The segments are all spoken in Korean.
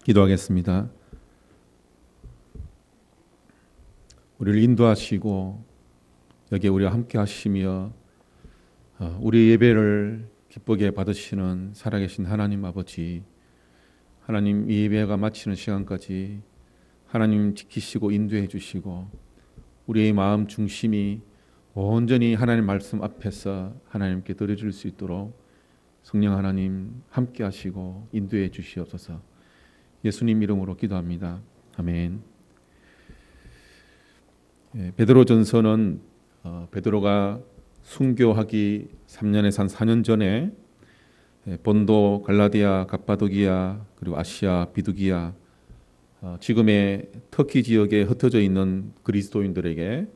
기도하겠습니다. 우리를 인도하시고 여기에 우리와 함께 하시며 우리 예배를 기쁘게 받으시는 살아계신 하나님 아버지, 하나님, 이 예배가 마치는 시간까지 하나님 지키시고 인도해 주시고 우리의 마음 중심이 온전히 하나님 말씀 앞에서 하나님께 드려질 수 있도록 성령 하나님 함께 하시고 인도해 주시옵소서. 예수님 이름으로 기도합니다. 아멘. 베드로전서는 베드로가 순교하기 3년에서 한 4년 전에 본도, 갈라디아, 갑바도기아, 그리고 아시아, 비두기아, 지금의 터키 지역에 흩어져 있는 그리스도인들에게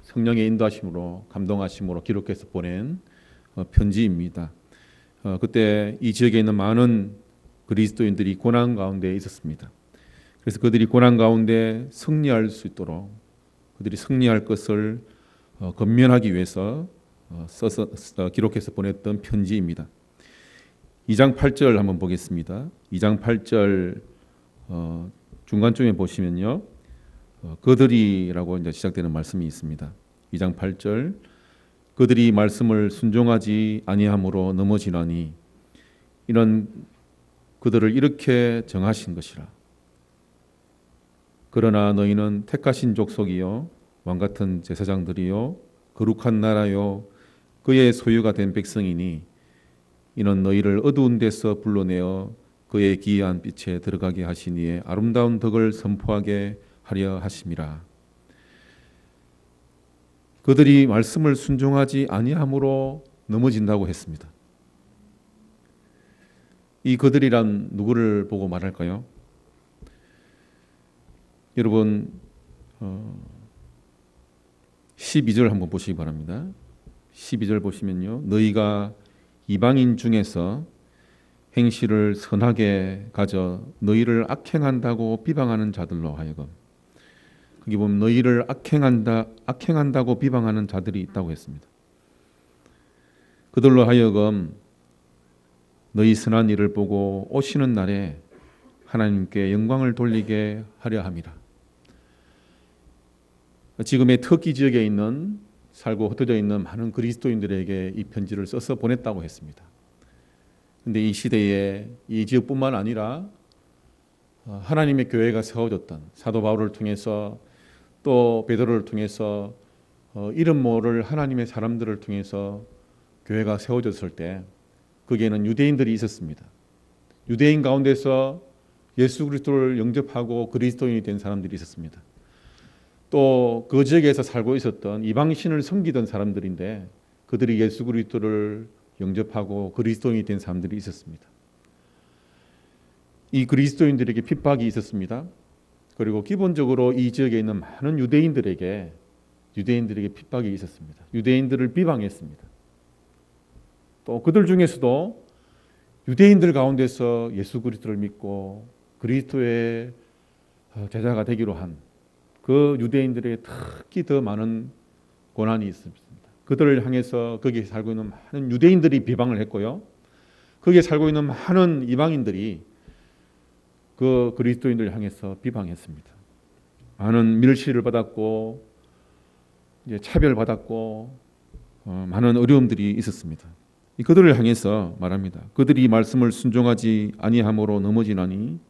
성령의 인도하심으로, 감동하심으로 기록해서 보낸 편지입니다. 그때 이 지역에 있는 많은 그리스도인들이 고난 가운데 있었습니다. 그래서 그들이 고난 가운데 승리할 수 있도록, 그들이 승리할 것을 건면하기 위해서 써서 기록해서 보냈던 편지입니다. 2장 8절 한번 보겠습니다. 2장 8절 중간쯤에 보시면요, 그들이라고 이제 시작되는 말씀이 있습니다. 2장 8절, 그들이 말씀을 순종하지 아니함으로 넘어지나니 이는 그들을 이렇게 정하신 것이라. 그러나 너희는 택하신 족속이요 왕같은 제사장들이요 거룩한 나라요 그의 소유가 된 백성이니 이는 너희를 어두운 데서 불러내어 그의 기이한 빛에 들어가게 하시니에 아름다운 덕을 선포하게 하려 하심이라. 그들이 말씀을 순종하지 아니함으로 넘어진다고 했습니다. 이 그들이란 누구를 보고 말할까요? 여러분 12절 한번 보시기 바랍니다. 12절 보시면요, 너희가 이방인 중에서 행실을 선하게 가져 너희를 악행한다고 비방하는 자들로 하여금, 거기 보면 너희를 악행한다고 비방하는 자들이 있다고 했습니다. 그들로 하여금 너희 선한 일을 보고 오시는 날에 하나님께 영광을 돌리게 하려 함이라. 지금의 터키 지역에 있는, 살고 흩어져 있는 많은 그리스도인들에게 이 편지를 써서 보냈다고 했습니다. 그런데 이 시대에 이 지역뿐만 아니라 하나님의 교회가 세워졌던 사도 바울을 통해서, 또 베드로를 통해서, 이름 모를 하나님의 사람들을 통해서 교회가 세워졌을 때 거기에는 유대인들이 있었습니다. 유대인 가운데서 예수 그리스도를 영접하고 그리스도인이 된 사람들이 있었습니다. 또 그 지역에서 살고 있었던 이방신을 섬기던 사람들인데 그들이 예수 그리스도를 영접하고 그리스도인이 된 사람들이 있었습니다. 이 그리스도인들에게 핍박이 있었습니다. 그리고 기본적으로 이 지역에 있는 많은 유대인들에게 핍박이 있었습니다. 유대인들을 비방했습니다. 또 그들 중에서도 유대인들 가운데서 예수 그리스도를 믿고 그리스도의 제자가 되기로 한 그 유대인들에게 특히 더 많은 고난이 있습니다. 그들을 향해서 거기에 살고 있는 많은 유대인들이 비방을 했고요, 거기에 살고 있는 많은 이방인들이 그 그리스도인들을 향해서 비방했습니다. 많은 멸시를 받았고 이제 차별받았고 많은 어려움들이 있었습니다. 그들을 향해서 말합니다. 그들이 말씀을 순종하지 아니함으로 넘어지나니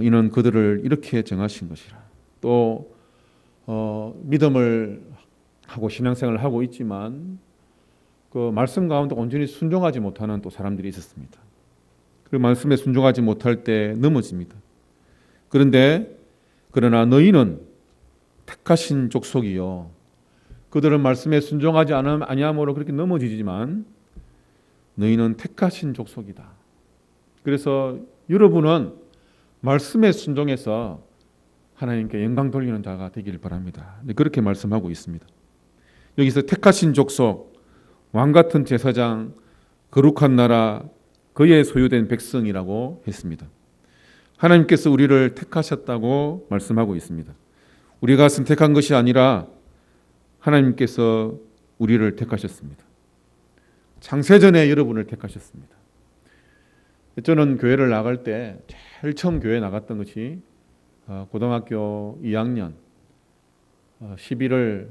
이는 그들을 이렇게 정하신 것이라. 또 믿음을 하고 신앙생활을 하고 있지만 그 말씀 가운데 온전히 순종하지 못하는 또 사람들이 있었습니다. 그 말씀에 순종하지 못할 때 넘어집니다. 그러나 너희는 택하신 족속이요, 그들은 말씀에 순종하지 아니함으로 그렇게 넘어지지만 너희는 택하신 족속이다. 그래서 여러분은 말씀에 순종해서 하나님께 영광 돌리는 자가 되기를 바랍니다. 그렇게 말씀하고 있습니다. 여기서 택하신 족속, 왕같은 제사장, 거룩한 나라, 그의 소유된 백성이라고 했습니다. 하나님께서 우리를 택하셨다고 말씀하고 있습니다. 우리가 선택한 것이 아니라 하나님께서 우리를 택하셨습니다. 창세전에 여러분을 택하셨습니다. 저는 교회를 나갈 때 제일 처음 교회 나갔던 것이 고등학교 2학년 11월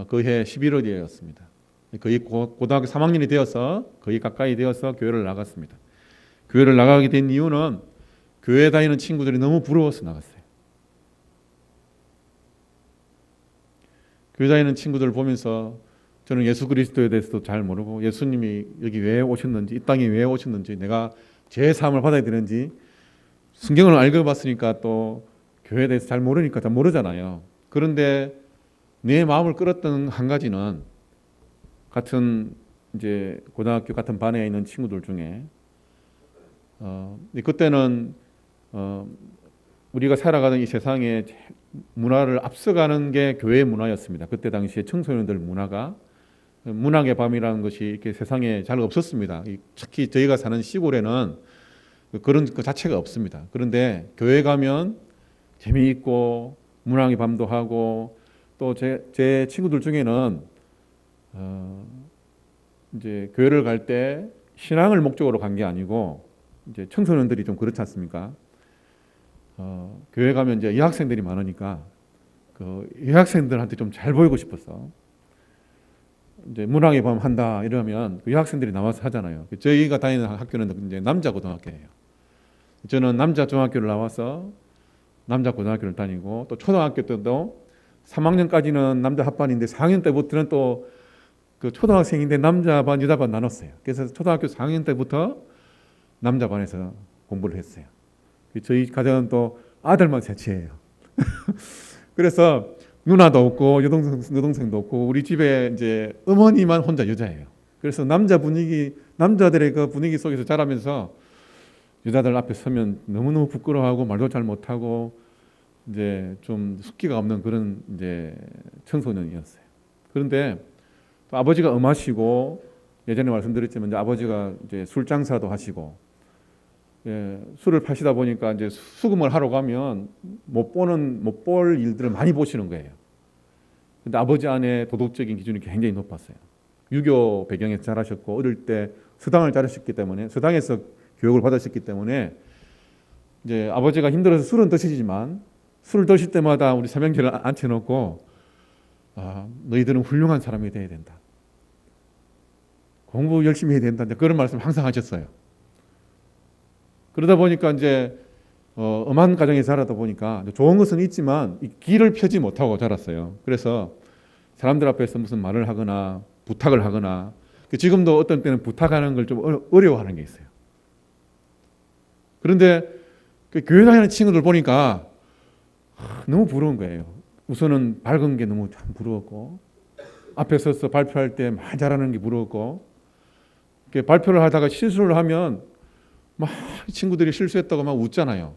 그해 11월이었습니다. 거의 고등학교 3학년이 되어서 거의 가까이 되어서 교회를 나갔습니다. 교회를 나가게 된 이유는 교회 다니는 친구들이 너무 부러워서 나갔어요. 교회 다니는 친구들을 보면서 저는 예수 그리스도에 대해서도 잘 모르고 예수님이 여기 왜 오셨는지 이 땅에 왜 오셨는지 내가 제 삶을 받아야 되는지 성경을 알고 봤으니까 또 교회에 대해서 잘 모르니까 잘 모르잖아요. 그런데 내 마음을 끌었던 한 가지는 같은 이제 고등학교 같은 반에 있는 친구들 중에 그때는 우리가 살아가는 이 세상에 문화를 앞서가는 게 교회 문화였습니다. 그때 당시에 청소년들 문화가 문학의 밤이라는 것이 이렇게 세상에 잘 없었습니다. 특히 저희가 사는 시골에는 그런 것 자체가 없습니다. 그런데 교회 가면 재미있고 문학의 밤도 하고 또 제 친구들 중에는 이제 교회를 갈 때 신앙을 목적으로 간 게 아니고 이제 청소년들이 좀 그렇지 않습니까? 교회 가면 이제 여학생들이 많으니까 그 여학생들한테 좀 잘 보이고 싶어서 이제 문학의 밤 한다 이러면 그 여학생들이 나와서 하잖아요. 저희가 다니는 학교는 이제 남자 고등학교예요. 저는 남자 중학교를 나와서 남자 고등학교를 다니고 또 초등학교 때도 3학년까지는 남자 합반인데 4학년 때부터는 또 그 초등학생인데 남자 반 여자 반 나눴어요. 그래서 초등학교 4학년 때부터 남자 반에서 공부를 했어요. 저희 가정은 또 아들만 셋이에요. 그래서 누나도 없고 여동생도 없고 우리 집에 이제 어머니만 혼자 여자예요. 그래서 남자들의 그 분위기 속에서 자라면서 여자들 앞에 서면 너무너무 부끄러워하고 말도 잘 못하고 이제 좀 숙기가 없는 그런 이제 청소년이었어요. 그런데 또 아버지가 음하시고 예전에 말씀드렸지만 이제 아버지가 이제 술 장사도 하시고 술을 파시다 보니까 이제 수금을 하러 가면 못 볼 일들을 많이 보시는 거예요. 근데 아버지 안에 도덕적인 기준이 굉장히 높았어요. 유교 배경에서 자라셨고 어릴 때 서당을 자르셨기 때문에 서당에서 교육을 받으셨기 때문에 이제 아버지가 힘들어서 술은 드시지만 술을 드실 때마다 우리 삼형제를 앉혀놓고 너희들은 훌륭한 사람이 돼야 된다. 공부 열심히 해야 된다. 그런 말씀 항상 하셨어요. 그러다 보니까 이제 엄한 가정에 자라다 보니까 좋은 것은 있지만 길을 펴지 못하고 자랐어요. 그래서 사람들 앞에서 무슨 말을 하거나 부탁을 하거나 지금도 어떤 때는 부탁하는 걸 좀 어려워하는 게 있어요. 그런데 그 교회 다니는 친구들 보니까 너무 부러운 거예요. 우선은 밝은 게 너무 참 부러웠고 앞에 서서 발표할 때 말 잘하는 게 부러웠고 발표를 하다가 실수를 하면 막 친구들이 실수했다고 막 웃잖아요.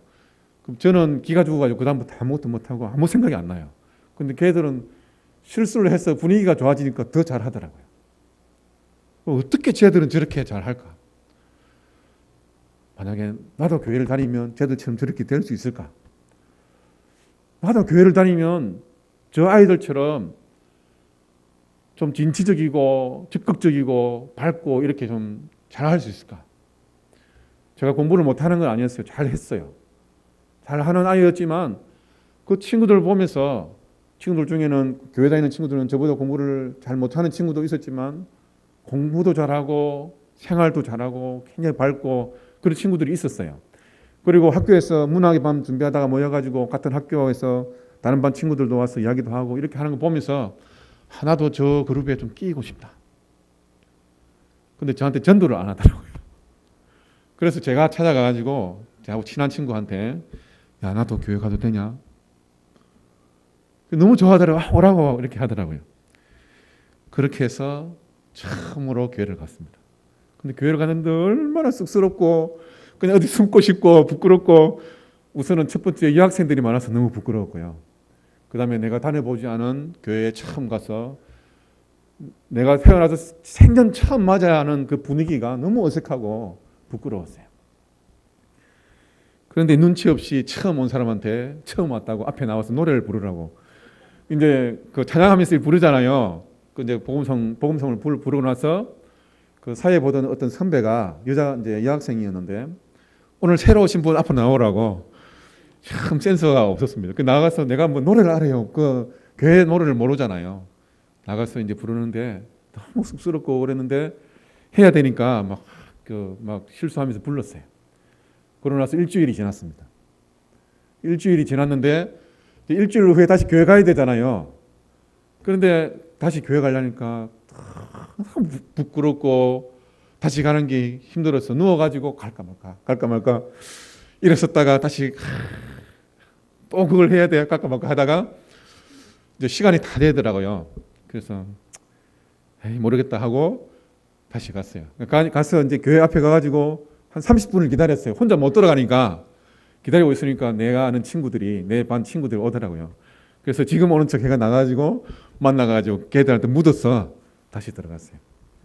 그럼 저는 기가 죽어가지고 그다음부터 아무것도 못하고 아무 생각이 안 나요. 근데 걔들은 실수를 해서 분위기가 좋아지니까 더 잘하더라고요. 어떻게 쟤들은 저렇게 잘할까? 만약에 나도 교회를 다니면 쟤들처럼 저렇게 될 수 있을까? 나도 교회를 다니면 저 아이들처럼 좀 진취적이고 적극적이고 밝고 이렇게 좀 잘할 수 있을까? 제가 공부를 못하는 건 아니었어요. 잘했어요. 잘하는 아이였지만 그 친구들 보면서 친구들 중에는 교회 다니는 친구들은 저보다 공부를 잘 못하는 친구도 있었지만 공부도 잘하고 생활도 잘하고 굉장히 밝고 그런 친구들이 있었어요. 그리고 학교에서 문학의 밤 준비하다가 모여가지고 같은 학교에서 다른 반 친구들도 와서 이야기도 하고 이렇게 하는 거 보면서 하나도 저 그룹에 좀 끼고 싶다. 근데 저한테 전도를 안 하더라고요. 그래서 제가 찾아가가지고 저하고 친한 친구한테 야 나도 교회 가도 되냐? 너무 좋아하더라고요. 오라고 이렇게 하더라고요. 그렇게 해서 처음으로 교회를 갔습니다. 근데 교회를 갔는데 얼마나 쑥스럽고 그냥 어디 숨고 싶고 부끄럽고 우선은 첫 번째 여학생들이 많아서 너무 부끄러웠고요. 그 다음에 내가 다녀보지 않은 교회에 처음 가서 내가 태어나서 생전 처음 맞아야 하는 그 분위기가 너무 어색하고 부끄러웠어요. 그런데 눈치 없이 처음 온 사람한테 처음 왔다고 앞에 나와서 노래를 부르라고 이제 그 찬양하면서 부르잖아요. 그 이제 복음성을 부르고 나서 그 사회 보던 어떤 선배가 여자 이제 여학생이었는데 오늘 새로 오신 분 앞으로 나오라고 참 센서가 없었습니다. 그 나가서 내가 뭐 노래를 알아요. 그 교회 노래를 모르잖아요. 나가서 이제 부르는데 너무 쑥스럽고 그랬는데 해야 되니까 막 실수하면서 불렀어요. 그러고 나서 일주일이 지났습니다. 일주일이 지났는데 일주일 후에 다시 교회 가야 되잖아요. 그런데 다시 교회 가려니까 부끄럽고 다시 가는 게 힘들어서 누워가지고 갈까 말까 이랬었다가 다시 또 그걸 해야 돼 갈까 말까 하다가 이제 시간이 다 되더라고요. 그래서 모르겠다 하고 다시 갔어요. 가서 이제 교회 앞에 가가지고 한 30분을 기다렸어요. 혼자 못 들어가니까 기다리고 있으니까 내가 아는 친구들이 내 반 친구들이 오더라고요. 그래서 지금 오는 척 해가 나가지고 만나가지고 걔들한테 묻어서 다시 들어갔어요.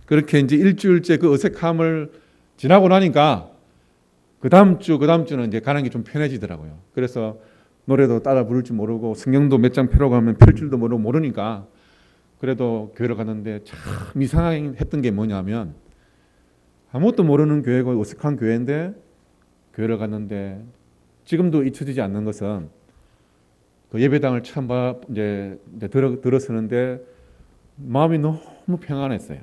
그렇게 이제 일주일째 그 어색함을 지나고 나니까 그 다음 주는 이제 가는 게 좀 편해지더라고요. 그래서 노래도 따라 부를 줄 모르고 성경도 몇 장 펴러 가면 펼 줄도 모르니까 그래도 교회를 갔는데 참 이상하게 했던 게 뭐냐면 아무것도 모르는 교회고 어색한 교회인데 교회를 갔는데 지금도 잊혀지지 않는 것은 그 예배당을 처음 이제 들어서는데 마음이 너무 평안했어요.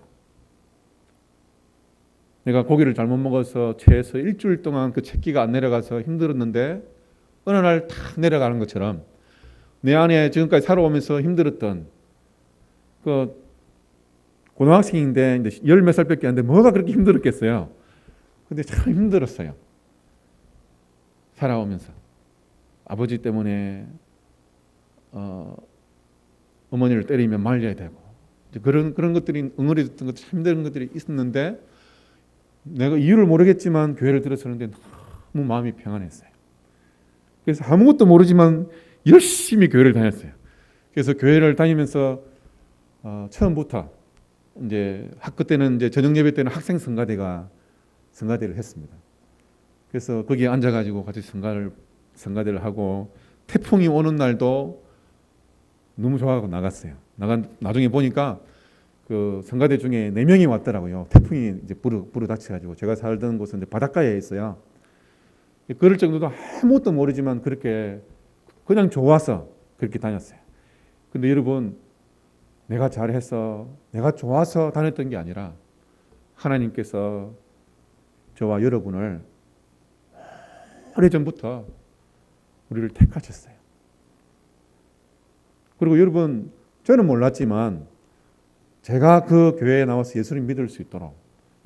내가 고기를 잘못 먹어서 체해서 일주일 동안 그 채기가 안 내려가서 힘들었는데 어느 날 탁 내려가는 것처럼 내 안에 지금까지 살아오면서 힘들었던 그 고등학생인데 이제 열 몇 살밖에 안 돼 뭐가 그렇게 힘들었겠어요. 근데 참 힘들었어요. 살아오면서 아버지 때문에 어머니를 때리면 말려야 되고 그런 것들이 응어리졌던 것들 힘든 것들이 있었는데 내가 이유를 모르겠지만 교회를 들어서는데 너무 마음이 평안했어요. 그래서 아무것도 모르지만 열심히 교회를 다녔어요. 그래서 교회를 다니면서 처음부터 이제 학교 때는 이제 저녁 예배 때는 학생 성가대를 했습니다. 그래서 거기에 앉아가지고 같이 성가대를 하고 태풍이 오는 날도 너무 좋아하고 나갔어요. 나중에 보니까 그 성가대 중에 4명이 왔더라고요. 태풍이 이제 불어 닥쳐가지고 제가 살던 곳은 이제 바닷가에 있어요. 그럴 정도도 아무것도 모르지만 그렇게 그냥 좋아서 그렇게 다녔어요. 근데 여러분 내가 잘해서 내가 좋아서 다녔던 게 아니라 하나님께서 저와 여러분을 오래전부터 우리를 택하셨어요. 그리고 여러분 저는 몰랐지만 제가 그 교회에 나와서 예수님 믿을 수 있도록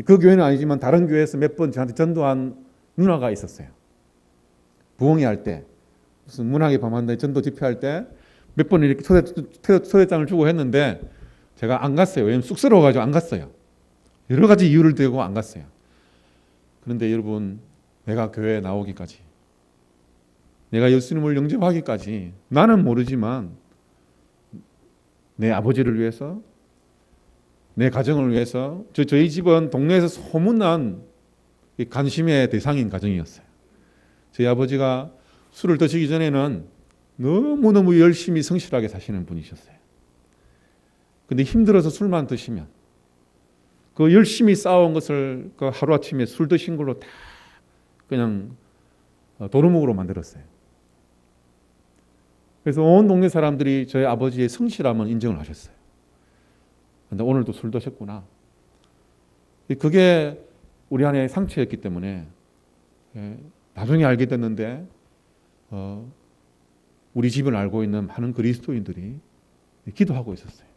그 교회는 아니지만 다른 교회에서 몇 번 저한테 전도한 누나가 있었어요. 부흥회 할 때 무슨 문학의 밤한데 전도 집회할 때 몇 번 이렇게 초대장을 주고 했는데 제가 안 갔어요. 왜냐하면 쑥스러워가지고 안 갔어요. 여러 가지 이유를 대고 안 갔어요. 그런데 여러분 내가 교회에 나오기까지 내가 예수님을 영접하기까지 나는 모르지만 내 아버지를 위해서 내 가정을 위해서 저희 집은 동네에서 소문난 관심의 대상인 가정이었어요. 저희 아버지가 술을 드시기 전에는 너무너무 열심히 성실하게 사시는 분이셨어요. 근데 힘들어서 술만 드시면 그 열심히 쌓아온 것을 그 하루아침에 술 드신 걸로 다 그냥 도루묵으로 만들었어요. 그래서 온 동네 사람들이 저희 아버지의 성실함을 인정을 하셨어요. 근데 오늘도 술 드셨구나. 그게 우리 안에 상처였기 때문에 나중에 알게 됐는데 우리 집을 알고 있는 많은 그리스도인들이 기도하고 있었어요.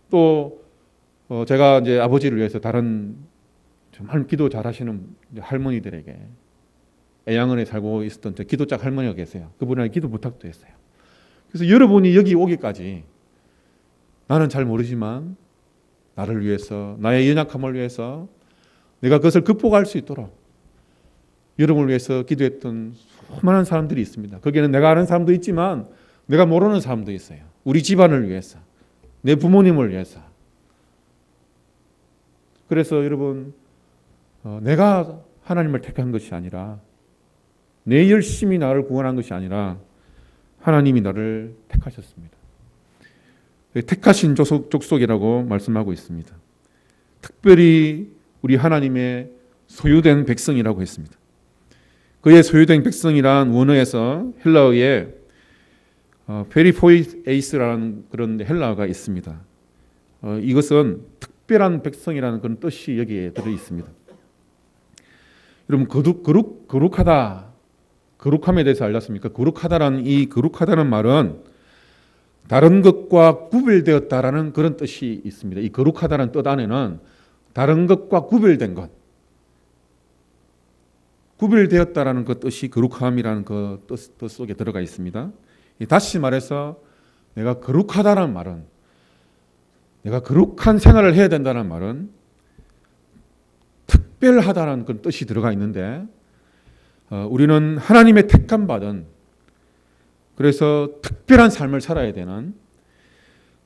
또 제가 이제 아버지를 위해서 다른 정말 기도 잘하시는 할머니들에게 애양원에 살고 있었던 기도짝 할머니가 계세요. 그분한테 기도 부탁도 했어요. 그래서 여러분이 여기 오기까지 나는 잘 모르지만 나를 위해서 나의 연약함을 위해서 내가 그것을 극복할 수 있도록 여러분을 위해서 기도했던 수많은 사람들이 있습니다. 거기에는 내가 아는 사람도 있지만 내가 모르는 사람도 있어요. 우리 집안을 위해서, 내 부모님을 위해서. 그래서 여러분 내가 하나님을 택한 것이 아니라 내 열심히 나를 구원한 것이 아니라 하나님이 나를 택하셨습니다. 택하신 족속이라고 말씀하고 있습니다. 특별히 우리 하나님의 소유된 백성이라고 했습니다. 그의 소유된 백성이란 원어에서 헬라어에 페리포이에이스라는 그런 헬라어가 있습니다. 이것은 특별한 백성이라는 그런 뜻이 여기에 들어 있습니다. 여러분 거룩하다, 거룩함에 대해서 알았습니까? 거룩하다라는 이 거룩하다는 말은 다른 것과 구별되었다라는 그런 뜻이 있습니다. 이 거룩하다는 뜻 안에는 다른 것과 구별된 것, 구별되었다라는 그 뜻이 거룩함이라는 그 뜻 속에 들어가 있습니다. 다시 말해서 내가 거룩하다는 말은, 내가 거룩한 생활을 해야 된다는 말은 특별하다는 그런 뜻이 들어가 있는데, 우리는 하나님의 택함 받은, 그래서 특별한 삶을 살아야 되는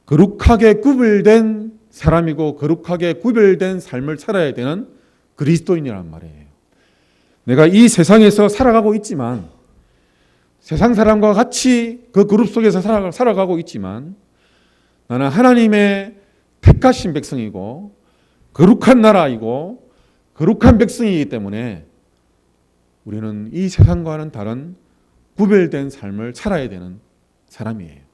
거룩하게 구별된 사람이고 거룩하게 구별된 삶을 살아야 되는 그리스도인이란 말이에요. 내가 이 세상에서 살아가고 있지만, 세상 사람과 같이 그 그룹 속에서 살아가고 있지만, 나는 하나님의 택하신 백성이고 거룩한 나라이고 거룩한 백성이기 때문에 우리는 이 세상과는 다른 구별된 삶을 살아야 되는 사람이에요.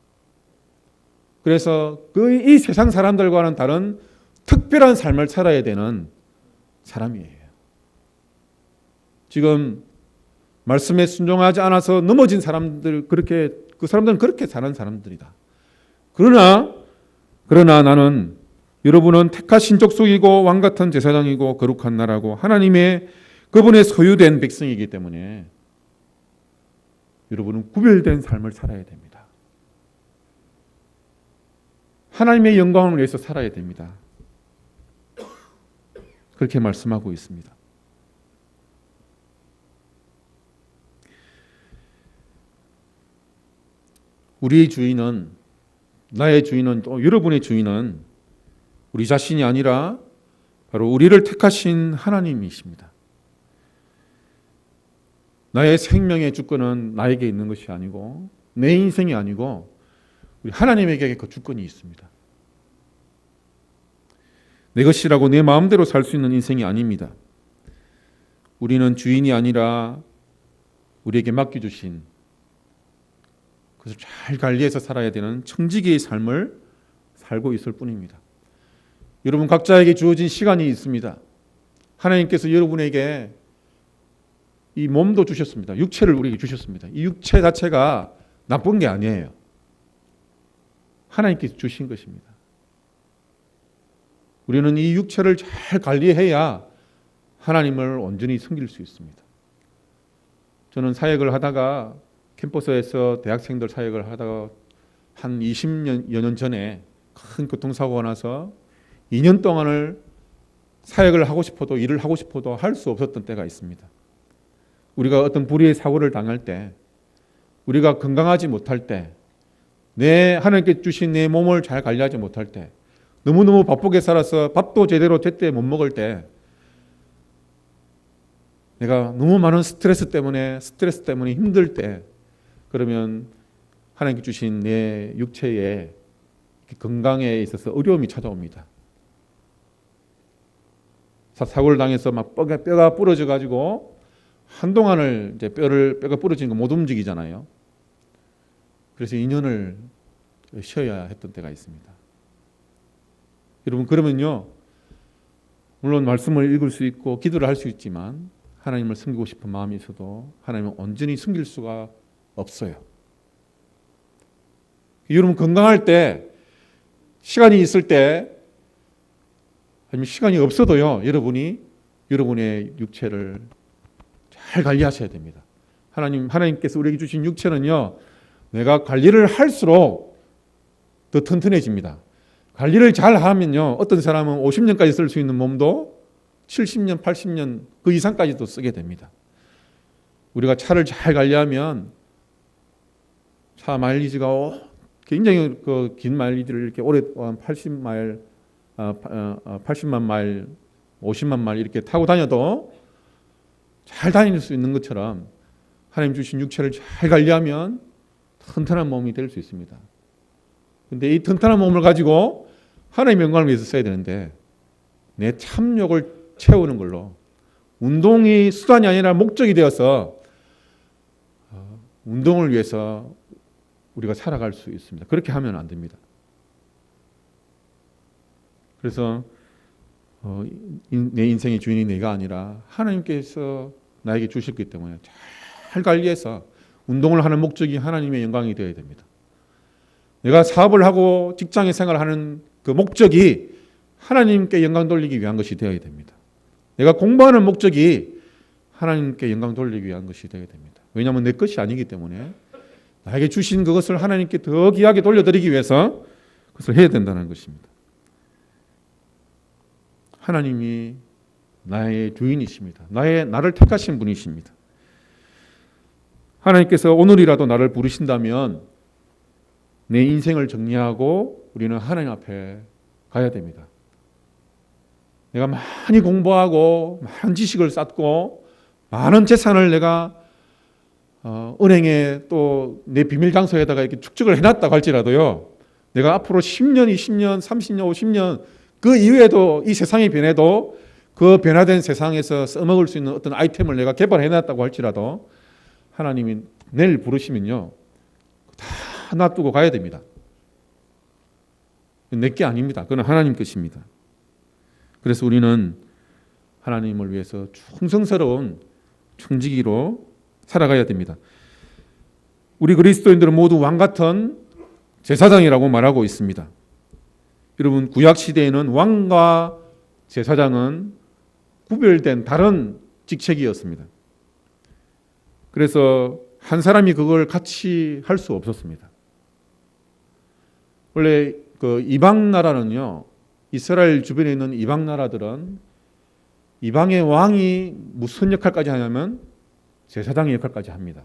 그래서 이 세상 사람들과는 다른 특별한 삶을 살아야 되는 사람이에요. 지금 말씀에 순종하지 않아서 넘어진 사람들, 그 사람들은 그렇게 사는 사람들이다. 그러나 나는, 여러분은 택하신 족속이고 왕 같은 제사장이고 거룩한 나라고 하나님의 그분의 소유된 백성이기 때문에 여러분은 구별된 삶을 살아야 됩니다. 하나님의 영광을 위해서 살아야 됩니다. 그렇게 말씀하고 있습니다. 우리의 주인은, 나의 주인은, 또 여러분의 주인은 우리 자신이 아니라 바로 우리를 택하신 하나님이십니다. 나의 생명의 주권은 나에게 있는 것이 아니고, 내 인생이 아니고 우리 하나님에게 그 주권이 있습니다. 내 것이라고 내 마음대로 살 수 있는 인생이 아닙니다. 우리는 주인이 아니라 우리에게 맡겨주신, 그래서 잘 관리해서 살아야 되는 청지기의 삶을 살고 있을 뿐입니다. 여러분 각자에게 주어진 시간이 있습니다. 하나님께서 여러분에게 이 몸도 주셨습니다. 육체를 우리에게 주셨습니다. 이 육체 자체가 나쁜 게 아니에요. 하나님께서 주신 것입니다. 우리는 이 육체를 잘 관리해야 하나님을 온전히 섬길 수 있습니다. 저는 사역을 하다가, 캠퍼스에서 대학생들 사역을 하다가 한 20여 년 전에 큰 교통사고가 나서 2년 동안을 사역을 하고 싶어도, 일을 하고 싶어도 할 수 없었던 때가 있습니다. 우리가 어떤 불의의 사고를 당할 때, 우리가 건강하지 못할 때, 하나님께 주신 내 몸을 잘 관리하지 못할 때, 너무너무 바쁘게 살아서 밥도 제대로 제때 못 먹을 때, 내가 너무 많은 스트레스 때문에 힘들 때, 그러면 하나님께 주신 내 육체의 건강에 있어서 어려움이 찾아옵니다. 사고를 당해서 막 뼈가 부러져 가지고 한동안을 이제 뼈가 부러진 거 못 움직이잖아요. 그래서 2년을 쉬어야 했던 때가 있습니다. 여러분 그러면요, 물론 말씀을 읽을 수 있고 기도를 할 수 있지만 하나님을 섬기고 싶은 마음이 있어도 하나님을 온전히 섬길 수가 없어요. 여러분 건강할 때, 시간이 있을 때, 아니면 시간이 없어도요, 여러분의 육체를 잘 관리하셔야 됩니다. 하나님께서 우리에게 주신 육체는요, 내가 관리를 할수록 더 튼튼해집니다. 관리를 잘 하면요, 어떤 사람은 50년까지 쓸 수 있는 몸도 70년, 80년 그 이상까지도 쓰게 됩니다. 우리가 차를 잘 관리하면 차 마일리지가 굉장히 그 긴 마일리지를 이렇게 오랫동안 80만 마일, 50만 마일 이렇게 타고 다녀도 잘 다닐 수 있는 것처럼 하나님 주신 육체를 잘 관리하면 튼튼한 몸이 될 수 있습니다. 그런데 이 튼튼한 몸을 가지고 하나님의 영광을 위해서 써야 되는데 내 참욕을 채우는 걸로, 운동이 수단이 아니라 목적이 되어서 운동을 위해서 우리가 살아갈 수 있습니다. 그렇게 하면 안 됩니다. 그래서 내 인생의 주인이 내가 아니라 하나님께서 나에게 주셨기 때문에 잘 관리해서 운동을 하는 목적이 하나님의 영광이 되어야 됩니다. 내가 사업을 하고 직장에 생활하는 그 목적이 하나님께 영광 돌리기 위한 것이 되어야 됩니다. 내가 공부하는 목적이 하나님께 영광 돌리기 위한 것이 되어야 됩니다. 왜냐하면 내 것이 아니기 때문에 나에게 주신 그것을 하나님께 더 귀하게 돌려드리기 위해서 그것을 해야 된다는 것입니다. 하나님이 나의 주인이십니다. 나를 택하신 분이십니다. 하나님께서 오늘이라도 나를 부르신다면 내 인생을 정리하고 우리는 하나님 앞에 가야 됩니다. 내가 많이 공부하고 많은 지식을 쌓고 많은 재산을 내가 은행에 또 내 비밀 장소에다가 이렇게 축적을 해놨다고 할지라도요, 내가 앞으로 10년, 20년, 30년, 50년 그 이후에도 이 세상이 변해도 그 변화된 세상에서 써먹을 수 있는 어떤 아이템을 내가 개발해놨다고 할지라도 하나님이 내일 부르시면요, 다 놔두고 가야 됩니다. 내게 아닙니다. 그건 하나님 것입니다. 그래서 우리는 하나님을 위해서 충성스러운 청지기로 살아가야 됩니다. 우리 그리스도인들은 모두 왕 같은 제사장이라고 말하고 있습니다. 여러분, 구약 시대에는 왕과 제사장은 구별된 다른 직책이었습니다. 그래서 한 사람이 그걸 같이 할 수 없었습니다. 원래 그 이방 나라는요, 이스라엘 주변에 있는 이방 나라들은 이방의 왕이 무슨 역할까지 하냐면 제사장의 역할까지 합니다.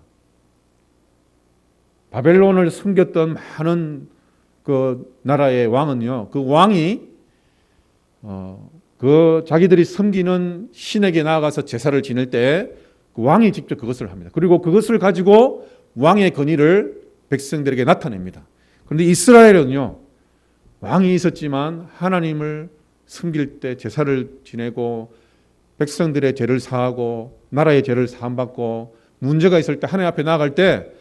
바벨론을 섬겼던 많은 그 나라의 왕은요, 그 왕이 그 자기들이 섬기는 신에게 나아가서 제사를 지낼 때 그 왕이 직접 그것을 합니다. 그리고 그것을 가지고 왕의 권위를 백성들에게 나타냅니다. 그런데 이스라엘은요, 왕이 있었지만 하나님을 섬길 때 제사를 지내고 백성들의 죄를 사하고 나라의 죄를 사함받고 문제가 있을 때 하나님 앞에 나아갈 때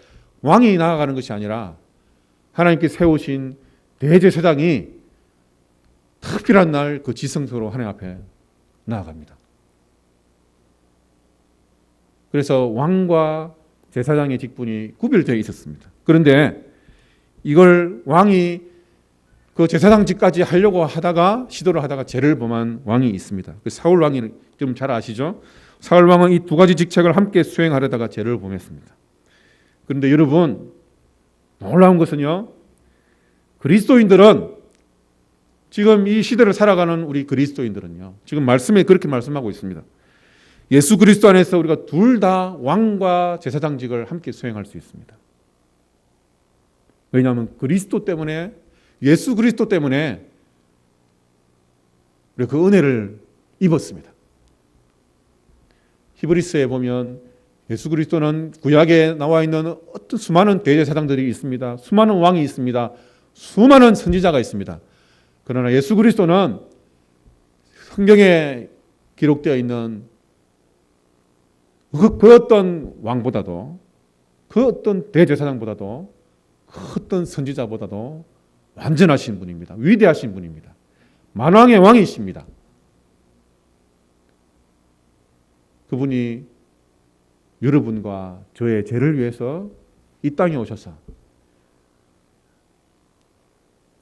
왕이 나아가는 것이 아니라 하나님께 세우신 대제사장이 특별한 날 그 지성소로 하나님 앞에 나아갑니다. 그래서 왕과 제사장의 직분이 구별되어 있었습니다. 그런데 이걸 왕이 그 제사장직까지 하려고 하다가 시도를 하다가 죄를 범한 왕이 있습니다. 그 사울 왕이 좀 잘 아시죠? 사울 왕은 이 두 가지 직책을 함께 수행하려다가 죄를 범했습니다. 그런데 여러분, 놀라운 것은요, 그리스도인들은 지금 이 시대를 살아가는 우리 그리스도인들은요, 지금 말씀에 그렇게 말씀하고 있습니다. 예수 그리스도 안에서 우리가 둘 다 왕과 제사장직을 함께 수행할 수 있습니다. 왜냐하면 그리스도 때문에, 예수 그리스도 때문에 우리가 그 은혜를 입었습니다. 히브리서에 보면 예수 그리스도는 구약에 나와 있는 어떤 수많은 대제사장들이 있습니다. 수많은 왕이 있습니다. 수많은 선지자가 있습니다. 그러나 예수 그리스도는 성경에 기록되어 있는 그 어떤 왕보다도, 그 어떤 대제사장보다도, 그 어떤 선지자보다도 완전하신 분입니다. 위대하신 분입니다. 만왕의 왕이십니다. 그분이 여러분과 저의 죄를 위해서 이 땅에 오셔서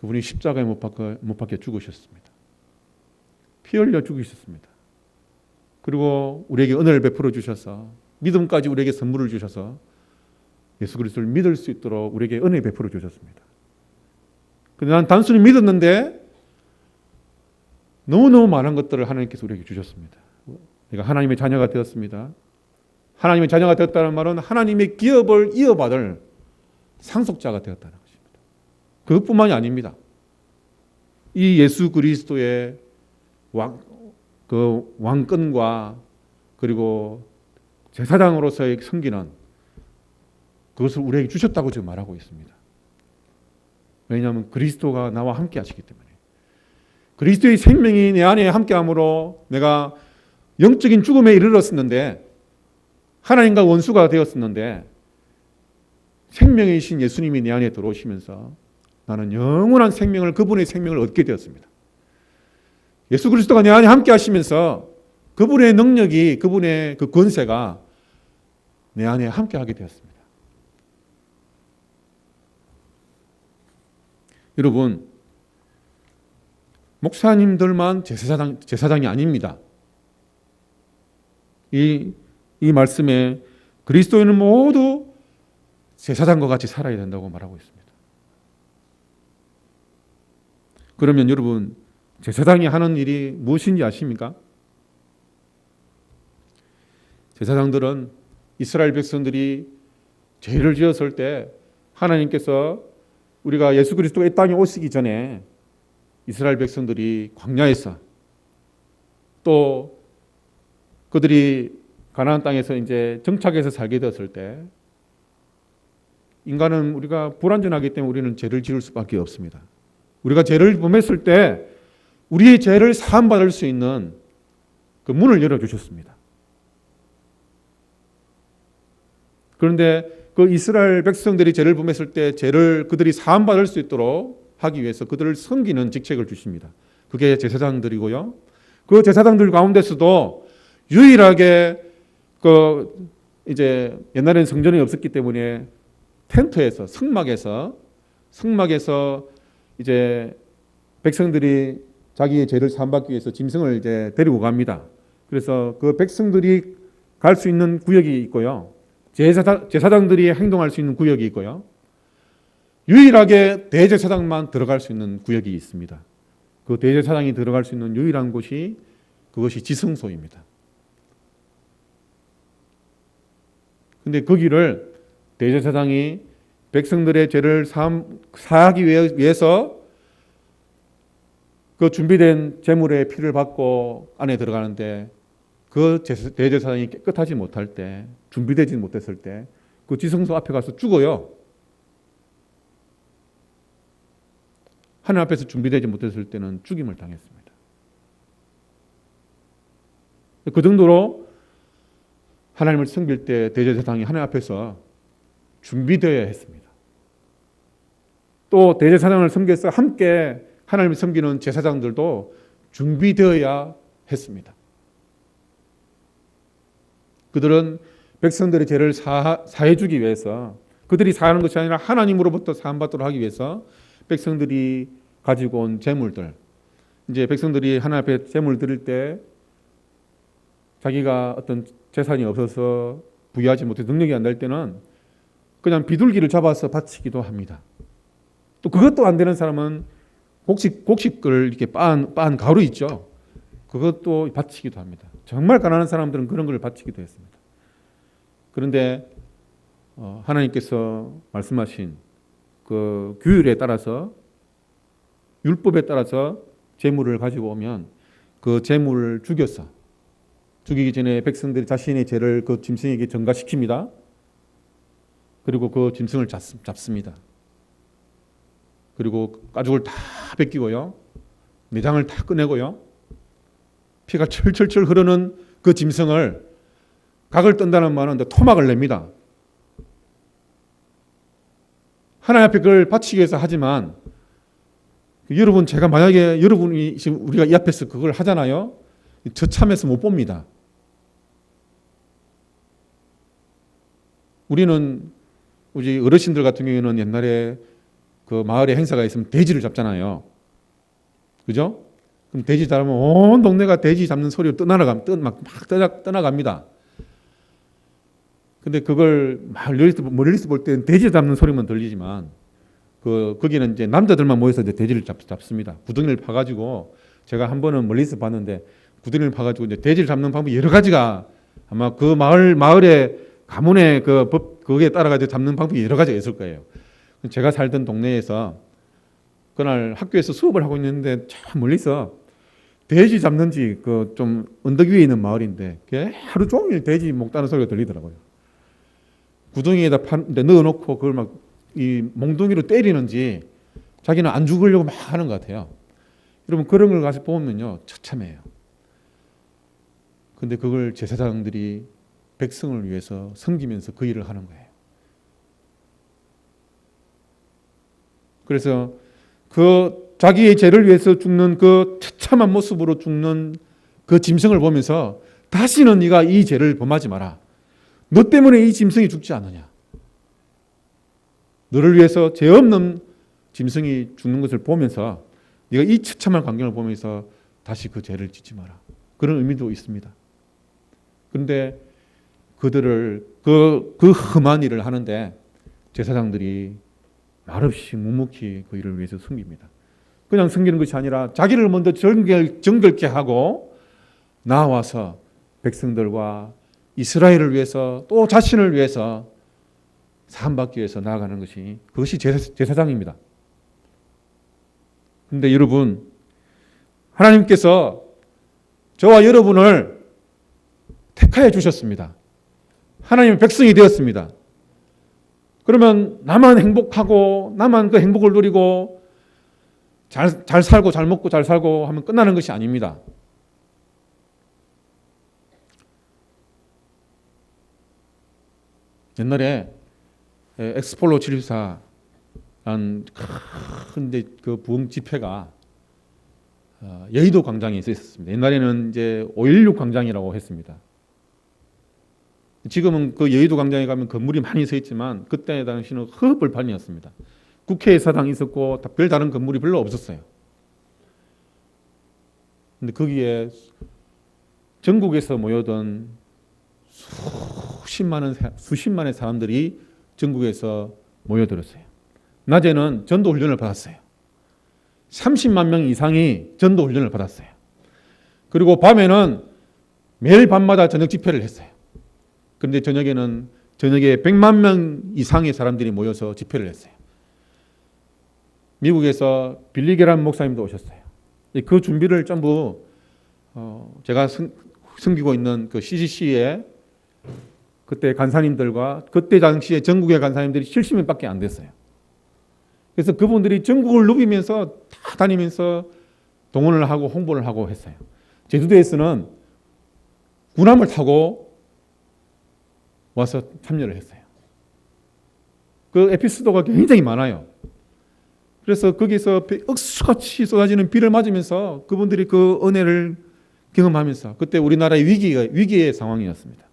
그분이 십자가에 못 박혀 죽으셨습니다. 피 흘려 죽으셨습니다. 그리고 우리에게 은혜를 베풀어 주셔서 믿음까지 우리에게 선물을 주셔서 예수 그리스도를 믿을 수 있도록 우리에게 은혜 베풀어 주셨습니다. 근데 난 단순히 믿었는데 너무너무 많은 것들을 하나님께서 우리에게 주셨습니다. 내가 하나님의 자녀가 되었습니다. 하나님의 자녀가 되었다는 말은 하나님의 기업을 이어받을 상속자가 되었다는 것입니다. 그것뿐만이 아닙니다. 이 예수 그리스도의 그 왕권과 그리고 제사장으로서의 섬기는 그것을 우리에게 주셨다고 지금 말하고 있습니다. 왜냐하면 그리스도가 나와 함께 하시기 때문에. 그리스도의 생명이 내 안에 함께함으로 내가 영적인 죽음에 이르렀었는데, 하나님과 원수가 되었었는데, 생명이신 예수님이 내 안에 들어오시면서 나는 영원한 생명을, 그분의 생명을 얻게 되었습니다. 예수 그리스도가 내 안에 함께 하시면서 그분의 능력이, 그분의 그 권세가 내 안에 함께 하게 되었습니다. 여러분, 목사님들만 제사장이 아닙니다. 이 말씀에 그리스도인은 모두 제사장과 같이 살아야 된다고 말하고 있습니다. 그러면 여러분, 제사장이 하는 일이 무엇인지 아십니까? 제사장들은 이스라엘 백성들이 죄를 지었을 때 하나님께서 우리가 예수 그리스도가 이 땅에 오시기 전에 이스라엘 백성들이 광야에서, 또 그들이 가나안 땅에서 이제 정착해서 살게 되었을 때, 인간은 우리가 불완전하기 때문에 우리는 죄를 지을 수밖에 없습니다. 우리가 죄를 범했을 때 우리의 죄를 사함받을 수 있는 그 문을 열어주셨습니다. 그런데 그 이스라엘 백성들이 죄를 범했을 때 죄를 그들이 사함받을 수 있도록 하기 위해서 그들을 섬기는 직책을 주십니다. 그게 제사장들이고요. 그 제사장들 가운데서도 유일하게 이제 옛날에는 성전이 없었기 때문에 텐트에서, 성막에서 이제 백성들이 자기의 죄를 사함받기 위해서 짐승을 이제 데리고 갑니다. 그래서 그 백성들이 갈 수 있는 구역이 있고요. 제사장들이 행동할 수 있는 구역이 있고요. 유일하게 대제사장만 들어갈 수 있는 구역이 있습니다. 그 대제사장이 들어갈 수 있는 유일한 곳이, 그것이 지성소입니다. 근데 거기를 대제사장이 백성들의 죄를 사하기 위해서 그 준비된 제물의 피를 받고 안에 들어가는데, 그 대제사장이 깨끗하지 못할 때, 준비되지 못했을 때 그 지성소 앞에 가서 죽어요. 하나님 앞에서 준비되지 못했을 때는 죽임을 당했습니다. 그 정도로 하나님을 섬길 때 대제사장이 하나님 앞에서 준비되어야 했습니다. 또 대제사장을 섬겨서 함께 하나님을 섬기는 제사장들도 준비되어야 했습니다. 그들은 백성들의 죄를 사해 주기 위해서, 그들이 사하는 것이 아니라 하나님으로부터 사함받도록 하기 위해서 백성들이 가지고 온 제물들, 이제 백성들이 하나님 앞에 제물 드릴 때 자기가 어떤 재산이 없어서 부유하지 못해서 능력이 안 될 때는 그냥 비둘기를 잡아서 바치기도 합니다. 또 그것도 안 되는 사람은 곡식을 이렇게 빻은 가루 있죠. 그것도 바치기도 합니다. 정말 가난한 사람들은 그런 걸 바치기도 했습니다. 그런데 하나님께서 말씀하신 그 규율에 따라서, 율법에 따라서 제물을 가지고 오면 그 제물을 죽이기 전에 백성들이 자신의 죄를 그 짐승에게 전가시킵니다. 그리고 그 짐승을 잡습니다. 그리고 가죽을 다 벗기고요, 내장을 다 꺼내고요, 피가 철철철 흐르는 그 짐승을, 각을 뜬다는 말은 토막을 냅니다. 하나님 앞에 그걸 바치기 위해서 하지만, 여러분, 제가 만약에 여러분이 지금 우리가 이 앞에서 그걸 하잖아요. 처참해서 못 봅니다. 우리는 우리 어르신들 같은 경우에는 옛날에 그 마을에 행사가 있으면 돼지를 잡잖아요. 그죠? 그럼 돼지 잡으면 온 동네가 돼지 잡는 소리로 떠나갑니다. 근데 그걸 멀리서 볼 때는 돼지 잡는 소리만 들리지만, 거기는 이제 남자들만 모여서 이제 돼지를 잡습니다. 구덩이를 파가지고, 제가 한 번은 멀리서 봤는데, 구덩이를 파가지고 이제 돼지를 잡는 방법이 여러 가지가, 아마 그 마을의 가문의 거기에 따라가지고 잡는 방법이 여러 가지가 있을 거예요. 제가 살던 동네에서 그날 학교에서 수업을 하고 있는데, 참 멀리서 돼지 잡는지 좀 언덕 위에 있는 마을인데, 하루 종일 돼지 목 따는 소리가 들리더라고요. 구덩이에다 넣어놓고 그걸 이 몽둥이로 때리는지 자기는 안 죽으려고 막 하는 것 같아요. 여러분 그런 걸 가서 보면요 처참해요. 근데 그걸 제사장들이 백성을 위해서 섬기면서 그 일을 하는 거예요. 그래서 그 자기의 죄를 위해서 죽는 그 처참한 모습으로 죽는 그 짐승을 보면서 다시는 네가 이 죄를 범하지 마라. 너 때문에 이 짐승이 죽지 않느냐. 너를 위해서 죄 없는 짐승이 죽는 것을 보면서 네가 이 처참한 광경을 보면서 다시 그 죄를 짓지 마라. 그런 의미도 있습니다. 그런데 그들을 그 험한 일을 하는데 제사장들이 말없이 묵묵히 그 일을 위해서 섬깁니다. 그냥 섬기는 것이 아니라 자기를 먼저 정결케 하고 나와서 백성들과 이스라엘을 위해서 또 자신을 위해서 사함받기 위해서 나아가는 것이 그것이 제사장입니다. 그런데 여러분 하나님께서 저와 여러분을 택하여 주셨습니다. 하나님의 백성이 되었습니다. 그러면 나만 행복하고 나만 그 행복을 누리고 잘 살고 잘 먹고 잘 살고 하면 끝나는 것이 아닙니다. 옛날에 엑스폴로 724라는 큰 그 부흥 집회가 여의도 광장에 있었습니다. 옛날에는 이제 5.16 광장이라고 했습니다. 지금은 그 여의도 광장에 가면 건물이 많이 서 있지만 그때 당시는 헐벌판이었습니다. 국회의사당이 있었고 별 다른 건물이 별로 없었어요. 근데 거기에 전국에서 모여든 수십만의 사람들이 전국에서 모여들었어요. 낮에는 전도 훈련을 받았어요. 30만 명 이상이 전도 훈련을 받았어요. 그리고 밤에는 매일 밤마다 저녁 집회를 했어요. 그런데 저녁에 100만 명 이상의 사람들이 모여서 집회를 했어요. 미국에서 빌리 게람 목사님도 오셨어요. 그 준비를 전부 제가 섬기고 있는 그 CCC의 그때 간사님들과 그때 당시에 전국의 간사님들이 70명밖에 안 됐어요. 그래서 그분들이 전국을 누비면서 다 다니면서 동원을 하고 홍보를 하고 했어요. 제주도에서는 군함을 타고 와서 참여를 했어요. 그 에피소드가 굉장히 많아요. 그래서 거기서 억수같이 쏟아지는 비를 맞으면서 그분들이 그 은혜를 경험하면서 그때 우리나라의 위기의 상황이었습니다.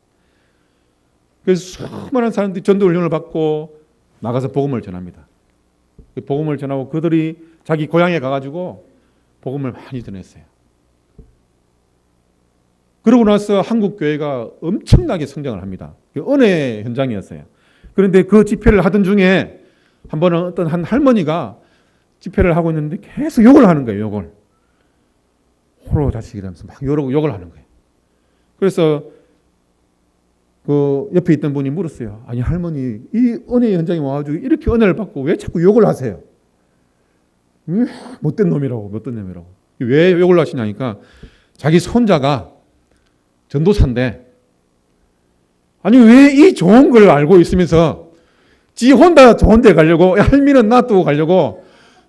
그래서 수많은 사람들이 전도훈련을 받고 나가서 복음을 전합니다. 복음을 전하고 그들이 자기 고향에 가가지고 복음을 많이 전했어요. 그러고 나서 한국 교회가 엄청나게 성장을 합니다. 은혜 현장이었어요. 그런데 그 집회를 하던 중에 한 번은 어떤 한 할머니가 집회를 하고 있는데 계속 욕을 하는 거예요. 욕을. 호로 자식이라면서 막 욕을 하는 거예요. 그래서 그 옆에 있던 분이 물었어요. 아니 할머니 이 은혜 현장에 와가지고 이렇게 은혜를 받고 왜 자꾸 욕을 하세요? 못된 놈이라고. 왜 욕을 하시냐니까 자기 손자가 전도사인데 아니 왜 이 좋은 걸 알고 있으면서 지 혼자 좋은 데 가려고 할미는 놔두고 가려고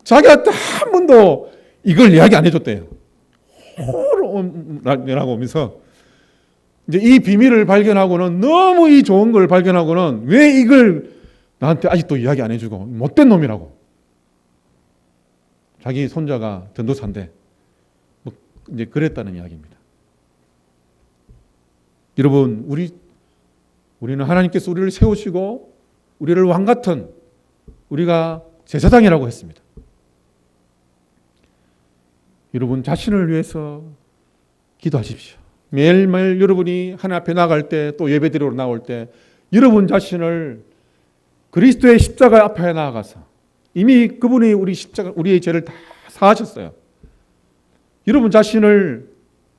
자기한테 한 번도 이걸 이야기 안 해줬대요. 호로라고 하면서 이제 이 비밀을 발견하고는 너무 이 좋은 걸 발견하고는 왜 이걸 나한테 아직도 이야기 안 해주고 못된 놈이라고. 자기 손자가 전도사인데 뭐 이제 그랬다는 이야기입니다. 여러분 우리는 하나님께서 우리를 세우시고 우리를 왕 같은 우리가 제사장이라고 했습니다. 여러분 자신을 위해서 기도하십시오. 매일매일 여러분이 하나님 앞에 나갈 때 또 예배드리러 나올 때 여러분 자신을 그리스도의 십자가 앞에 나아가서 이미 그분이 우리의 죄를 다 사하셨어요. 여러분 자신을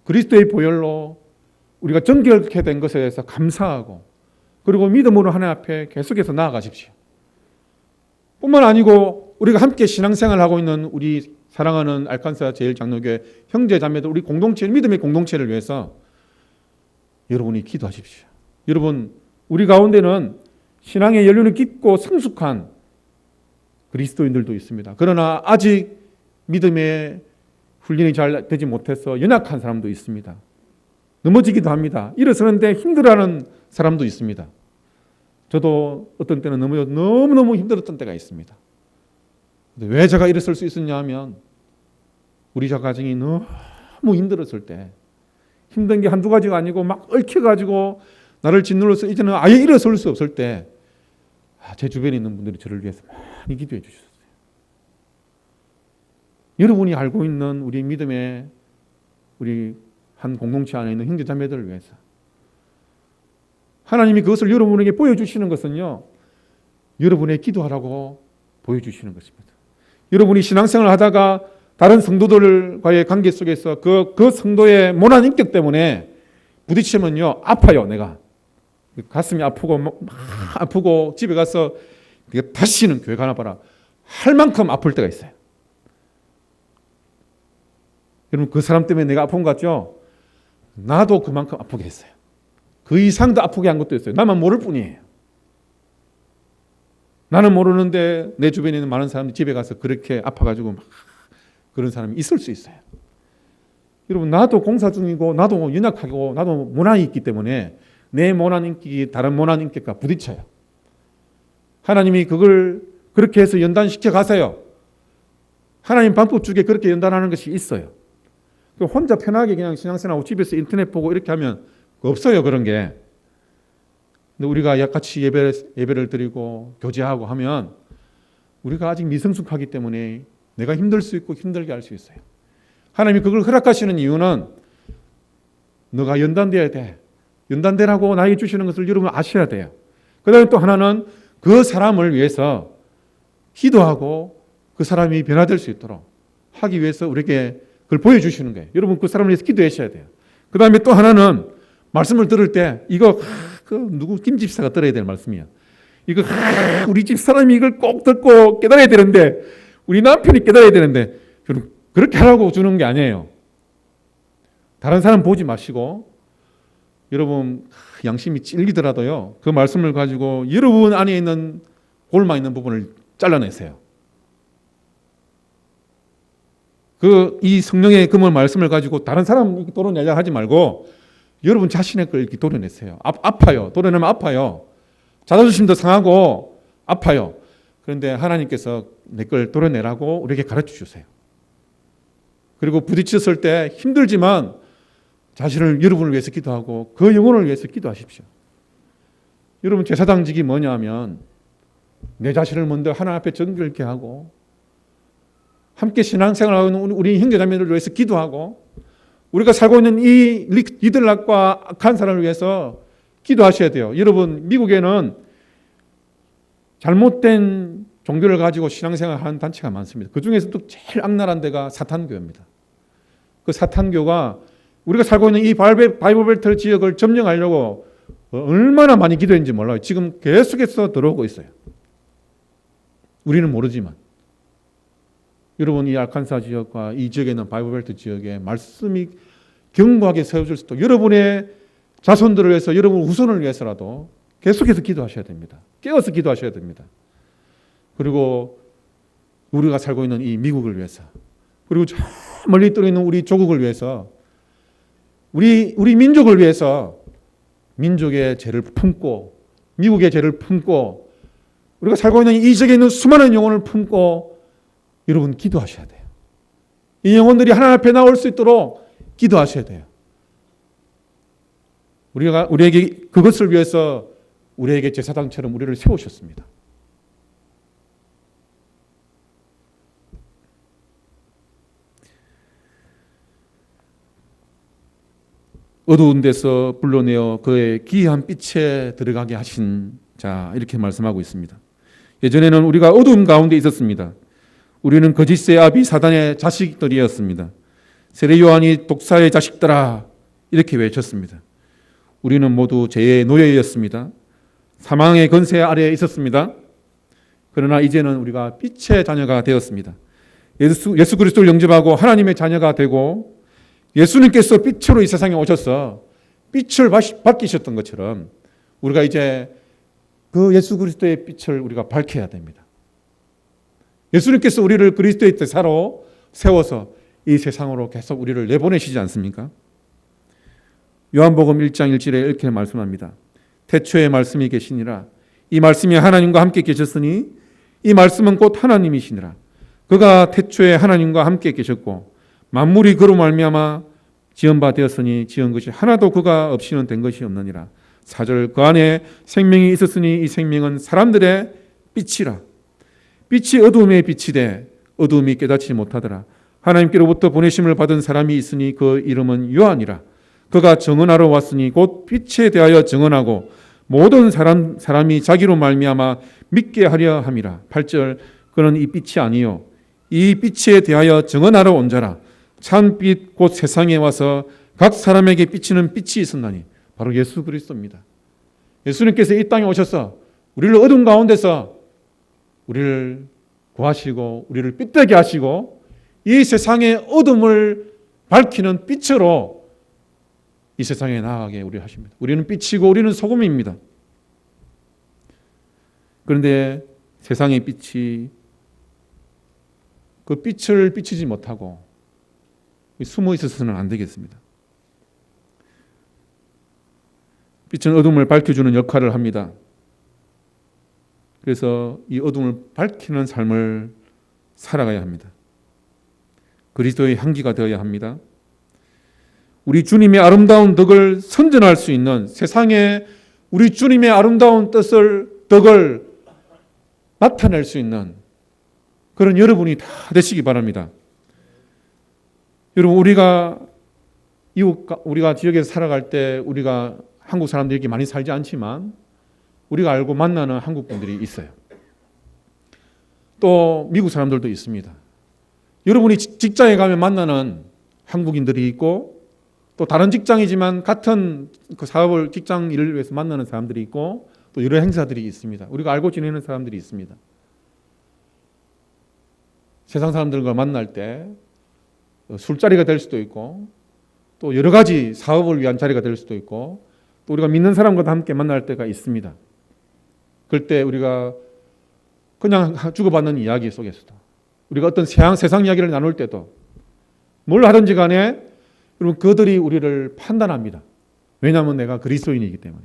그리스도의 보혈로 우리가 정결케 된 것에 대해서 감사하고 그리고 믿음으로 하나님 앞에 계속해서 나아가십시오. 뿐만 아니고 우리가 함께 신앙생활을 하고 있는 우리 사랑하는 알칸사 제일장로교회 형제 자매들 우리 공동체 믿음의 공동체를 위해서 여러분이 기도하십시오. 여러분 우리 가운데는 신앙의 연륜이 깊고 성숙한 그리스도인들도 있습니다. 그러나 아직 믿음의 훈련이 잘 되지 못해서 연약한 사람도 있습니다. 넘어지기도 합니다. 일어서는데 힘들어하는 사람도 있습니다. 저도 어떤 때는 너무너무 힘들었던 때가 있습니다. 왜 제가 일어설 수 있었냐 하면 우리 저 가정이 너무 힘들었을 때, 힘든 게 한두 가지가 아니고 막 얽혀가지고 나를 짓눌러서 이제는 아예 일어설 수 없을 때 제 주변에 있는 분들이 저를 위해서 많이 기도해 주셨어요. 여러분이 알고 있는 우리 믿음의 우리 한 공동체 안에 있는 형제자매들을 위해서 하나님이 그것을 여러분에게 보여주시는 것은요, 여러분의 기도하라고 보여주시는 것입니다. 여러분이 신앙생활을 하다가 다른 성도들과의 관계 속에서 그 성도의 모난 인격 때문에 부딪히면요, 아파요. 내가 가슴이 아프고 집에 가서 다시는 교회 가나 봐라 할 만큼 아플 때가 있어요. 여러분, 그 사람 때문에 내가 아픈 것 같죠? 나도 그만큼 아프게 했어요. 그 이상도 아프게 한 것도 있어요. 나만 모를 뿐이에요. 나는 모르는데 내 주변에 있는 많은 사람들이 집에 가서 그렇게 아파가지고 막 그런 사람이 있을 수 있어요. 여러분, 나도 공사 중이고 나도 연약하고 나도 모난이 있기 때문에 내 모난 인격이 다른 모난 인격과 부딪혀요. 하나님이 그걸 그렇게 해서 연단시켜 가세요. 하나님 방법 중에 그렇게 연단하는 것이 있어요. 혼자 편하게 그냥 신앙생활하고 집에서 인터넷 보고 이렇게 하면 없어요, 그런 게. 근데 우리가 같이 예배를 드리고 교제하고 하면 우리가 아직 미성숙하기 때문에 내가 힘들 수 있고 힘들게 할 수 있어요. 하나님이 그걸 허락하시는 이유는 너가 연단돼야 돼. 연단되라고 나에게 주시는 것을 여러분 아셔야 돼요. 그 다음에 또 하나는 그 사람을 위해서 기도하고 그 사람이 변화될 수 있도록 하기 위해서 우리에게 그걸 보여주시는 거예요. 여러분, 그 사람을 위해서 기도하셔야 돼요. 그 다음에 또 하나는 말씀을 들을 때 이거 누구 김 집사가 들어야 될 말씀이야. 이거 우리 집 사람이 이걸 꼭 듣고 깨달아야 되는데, 우리 남편이 깨달아야 되는데, 그렇게 하라고 주는 게 아니에요. 다른 사람 보지 마시고 여러분 양심이 찔리더라도요, 그 말씀을 가지고 여러분 안에 있는 골마 있는 부분을 잘라내세요. 이 성령의 그 말씀을 가지고 다른 사람 도려내려 하지 말고 여러분 자신의 걸 이렇게 도려내세요. 아파요. 도려내면 아파요. 자존심도 상하고 아파요. 그런데 하나님께서 내 걸 도려내라고 우리에게 가르쳐 주세요. 그리고 부딪혔을 때 힘들지만 자신을 여러분을 위해서 기도하고 그 영혼을 위해서 기도하십시오. 여러분, 제사당직이 뭐냐 하면 내 자신을 먼저 하나님 앞에 정결케 하고 함께 신앙생활하는 우리 형제자매들을 위해서 기도하고 우리가 살고 있는 이 이들락과 악한 사람을 위해서 기도하셔야 돼요. 여러분, 미국에는 잘못된 종교를 가지고 신앙생활하는 단체가 많습니다. 그 중에서도 제일 악랄한 데가 사탄교입니다. 그 사탄교가 우리가 살고 있는 이 바이블벨트 지역을 점령하려고 얼마나 많이 기도했는지 몰라요. 지금 계속해서 들어오고 있어요. 우리는 모르지만. 여러분, 이 알칸사 지역과 이 지역에 있는 바이블벨트 지역에 말씀이 견고하게 세워질 수도, 여러분의 자손들을 위해서, 여러분 후손을 위해서라도 계속해서 기도하셔야 됩니다. 깨어서 기도하셔야 됩니다. 그리고 우리가 살고 있는 이 미국을 위해서, 그리고 저 멀리 떨어 있는 우리 조국을 위해서, 우리 민족을 위해서 민족의 죄를 품고 미국의 죄를 품고 우리가 살고 있는 이 지역에 있는 수많은 영혼을 품고 여러분 기도하셔야 돼요. 이 영혼들이 하나님 앞에 나올 수 있도록 기도하셔야 돼요. 우리에게 그것을 위해서 우리에게 제사장처럼 우리를 세우셨습니다. 어두운 데서 불러내어 그의 기이한 빛에 들어가게 하신 자, 이렇게 말씀하고 있습니다. 예전에는 우리가 어두움 가운데 있었습니다. 우리는 거짓의 아비 사단의 자식들이었습니다. 세례 요한이 독사의 자식들아, 이렇게 외쳤습니다. 우리는 모두 죄의 노예였습니다. 사망의 권세 아래에 있었습니다. 그러나 이제는 우리가 빛의 자녀가 되었습니다. 예수 그리스도를 영접하고 하나님의 자녀가 되고 예수님께서 빛으로 이 세상에 오셔서 빛을 밝히셨던 것처럼 우리가 이제 그 예수 그리스도의 빛을 우리가 밝혀야 됩니다. 예수님께서 우리를 그리스도의 대사로 세워서 이 세상으로 계속 우리를 내보내시지 않습니까? 요한복음 1장 1절에 이렇게 말씀합니다. 태초에 말씀이 계시니라. 이 말씀이 하나님과 함께 계셨으니 이 말씀은 곧 하나님이시니라. 그가 태초에 하나님과 함께 계셨고 만물이 그로 말미암아 지은 바 되었으니 지은 것이 하나도 그가 없이는 된 것이 없느니라. 4절 그 안에 생명이 있었으니 이 생명은 사람들의 빛이라. 빛이 어두움에 빛이되 어두움이 깨닫지 못하더라. 하나님께로부터 보내심을 받은 사람이 있으니 그 이름은 요한이라. 그가 증언하러 왔으니 곧 빛에 대하여 증언하고 모든 사람이 자기로 말미암아 믿게 하려 함이라. 8절 그는 이 빛이 아니요 이 빛에 대하여 증언하러 온 자라. 참빛 곧 세상에 와서 각 사람에게 비치는 빛이 있었나니 바로 예수 그리스도입니다. 예수님께서 이 땅에 오셔서 우리를 어둠 가운데서 우리를 구하시고 우리를 빛되게 하시고 이 세상의 어둠을 밝히는 빛으로 이 세상에 나아가게 우리 하십니다. 우리는 빛이고 우리는 소금입니다. 그런데 세상의 빛이 그 빛을 비치지 못하고 숨어 있어서는 안 되겠습니다. 빛은 어둠을 밝혀주는 역할을 합니다. 그래서 이 어둠을 밝히는 삶을 살아가야 합니다. 그리스도의 향기가 되어야 합니다. 우리 주님의 아름다운 덕을 선전할 수 있는 세상에 우리 주님의 아름다운 덕을 나타낼 수 있는 그런 여러분이 다 되시기 바랍니다. 여러분 우리가 지역에서 살아갈 때 우리가 한국 사람들이 이렇게 많이 살지 않지만 우리가 알고 만나는 한국 분들이 있어요. 또 미국 사람들도 있습니다. 여러분이 직장에 가면 만나는 한국인들이 있고 또 다른 직장이지만 같은 그 사업을 직장 일을 위해서 만나는 사람들이 있고 또 여러 행사들이 있습니다. 우리가 알고 지내는 사람들이 있습니다. 세상 사람들과 만날 때 술자리가 될 수도 있고 또 여러 가지 사업을 위한 자리가 될 수도 있고 또 우리가 믿는 사람과도 함께 만날 때가 있습니다. 그럴 때 우리가 그냥 주고받는 이야기 속에서도 우리가 어떤 세상 이야기를 나눌 때도 뭘 하든지 간에 여러분 그들이 우리를 판단합니다. 왜냐하면 내가 그리스도인이기 때문에.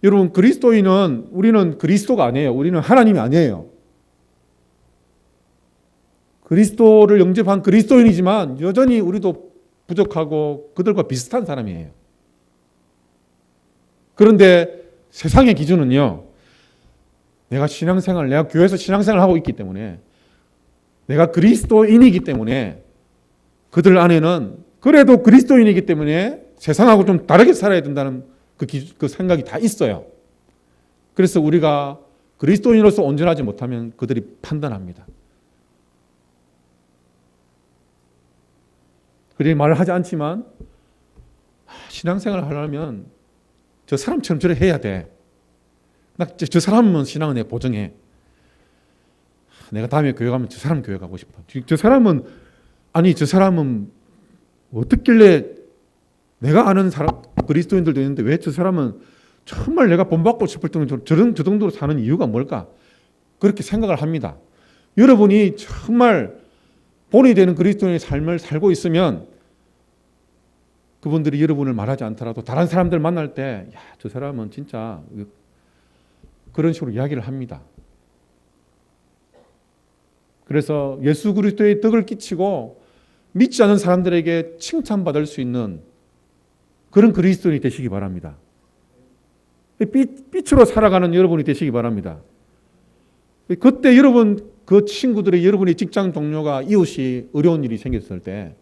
여러분 그리스도인은 우리는 그리스도가 아니에요. 우리는 하나님이 아니에요. 그리스도를 영접한 그리스도인이지만 여전히 우리도 부족하고 그들과 비슷한 사람이에요. 그런데 세상의 기준은요. 내가 교회에서 신앙생활을 하고 있기 때문에 내가 그리스도인이기 때문에 그들 안에는 그래도 그리스도인이기 때문에 세상하고 좀 다르게 살아야 된다는 그 생각이 다 있어요. 그래서 우리가 그리스도인으로서 온전하지 못하면 그들이 판단합니다. 그들이 말을 하지 않지만 신앙생활을 하려면 저 사람처럼 저래 해야 돼. 저 사람은 신앙은 내가 보증해. 내가 다음에 교회 가면 저 사람 교회 가고 싶어. 저 사람은 어떻길래 내가 아는 사람 그리스도인들도 있는데 왜 저 사람은 정말 내가 본받고 싶을 정도로 저 정도로 사는 이유가 뭘까? 그렇게 생각을 합니다. 여러분이 정말 본이 되는 그리스도인의 삶을 살고 있으면 그분들이 여러분을 말하지 않더라도 다른 사람들 만날 때 저 사람은 진짜 그런 식으로 이야기를 합니다. 그래서 예수 그리스도의 덕을 끼치고 믿지 않는 사람들에게 칭찬받을 수 있는 그런 그리스도인이 되시기 바랍니다. 빛으로 살아가는 여러분이 되시기 바랍니다. 그때 그 친구들의 여러분의 직장 동료가 이웃이 어려운 일이 생겼을 때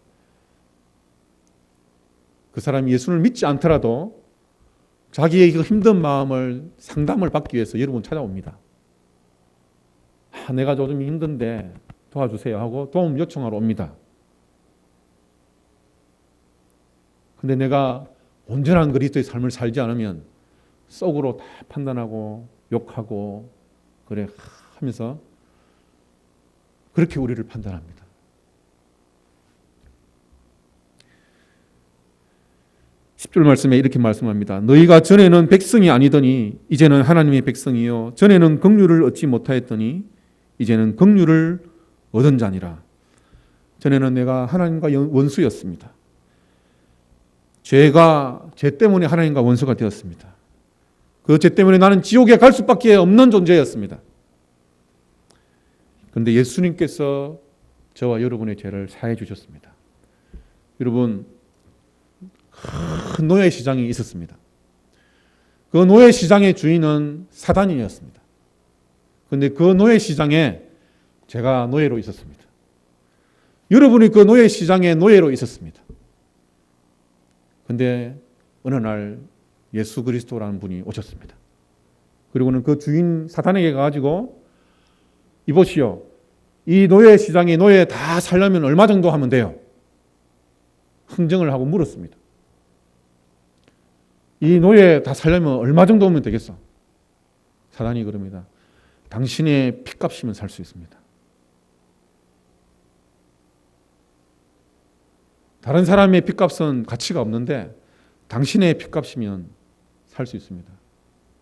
그 사람이 예수를 믿지 않더라도 자기의 그 힘든 마음을 상담을 받기 위해서 여러분 찾아옵니다. 내가 좀 힘든데 도와주세요 하고 도움 요청하러 옵니다. 근데 내가 온전한 그리스도의 삶을 살지 않으면 속으로 다 판단하고 욕하고 그래 하면서 그렇게 우리를 판단합니다. 10절 말씀에 이렇게 말씀합니다. 너희가 전에는 백성이 아니더니 이제는 하나님의 백성이요 전에는 긍휼을 얻지 못하였더니 이제는 긍휼을 얻은 자니라. 전에는 내가 하나님과 원수였습니다. 죄 때문에 하나님과 원수가 되었습니다. 그 죄 때문에 나는 지옥에 갈 수밖에 없는 존재였습니다. 그런데 예수님께서 저와 여러분의 죄를 사해 주셨습니다. 여러분, 큰 노예 시장이 있었습니다. 그 노예 시장의 주인은 사단이었습니다. 그런데 그 노예 시장에 제가 노예로 있었습니다. 여러분이 그 노예 시장의 노예로 있었습니다. 그런데 어느 날 예수 그리스도라는 분이 오셨습니다. 그리고는 그 주인 사단에게 가가지고 이보시오, 이 노예 시장의 노예 다 살려면 얼마 정도 하면 돼요? 흥정을 하고 물었습니다. 이 노예 다 살려면 얼마 정도 하면 되겠어? 사단이 그럽니다. 당신의 핏값이면 살 수 있습니다. 다른 사람의 핏값은 가치가 없는데 당신의 핏값이면 살 수 있습니다.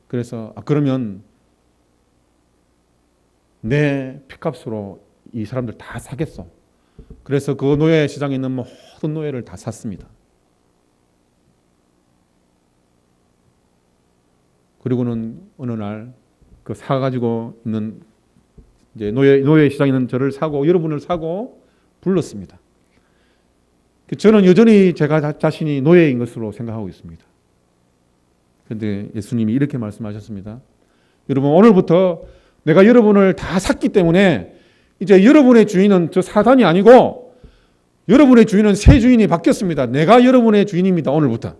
그래서 그러면 내 핏값으로 이 사람들 다 사겠어. 그래서 그 노예 시장에 있는 모든 노예를 다 샀습니다. 그리고는 어느 날 그 사가지고 있는 이제 노예 시장에 있는 저를 사고 여러분을 사고 불렀습니다. 저는 여전히 제가 자신이 노예인 것으로 생각하고 있습니다. 그런데 예수님이 이렇게 말씀하셨습니다. 여러분, 오늘부터 내가 여러분을 다 샀기 때문에 이제 여러분의 주인은 저 사단이 아니고 여러분의 주인은 새 주인이 바뀌었습니다. 내가 여러분의 주인입니다. 오늘부터.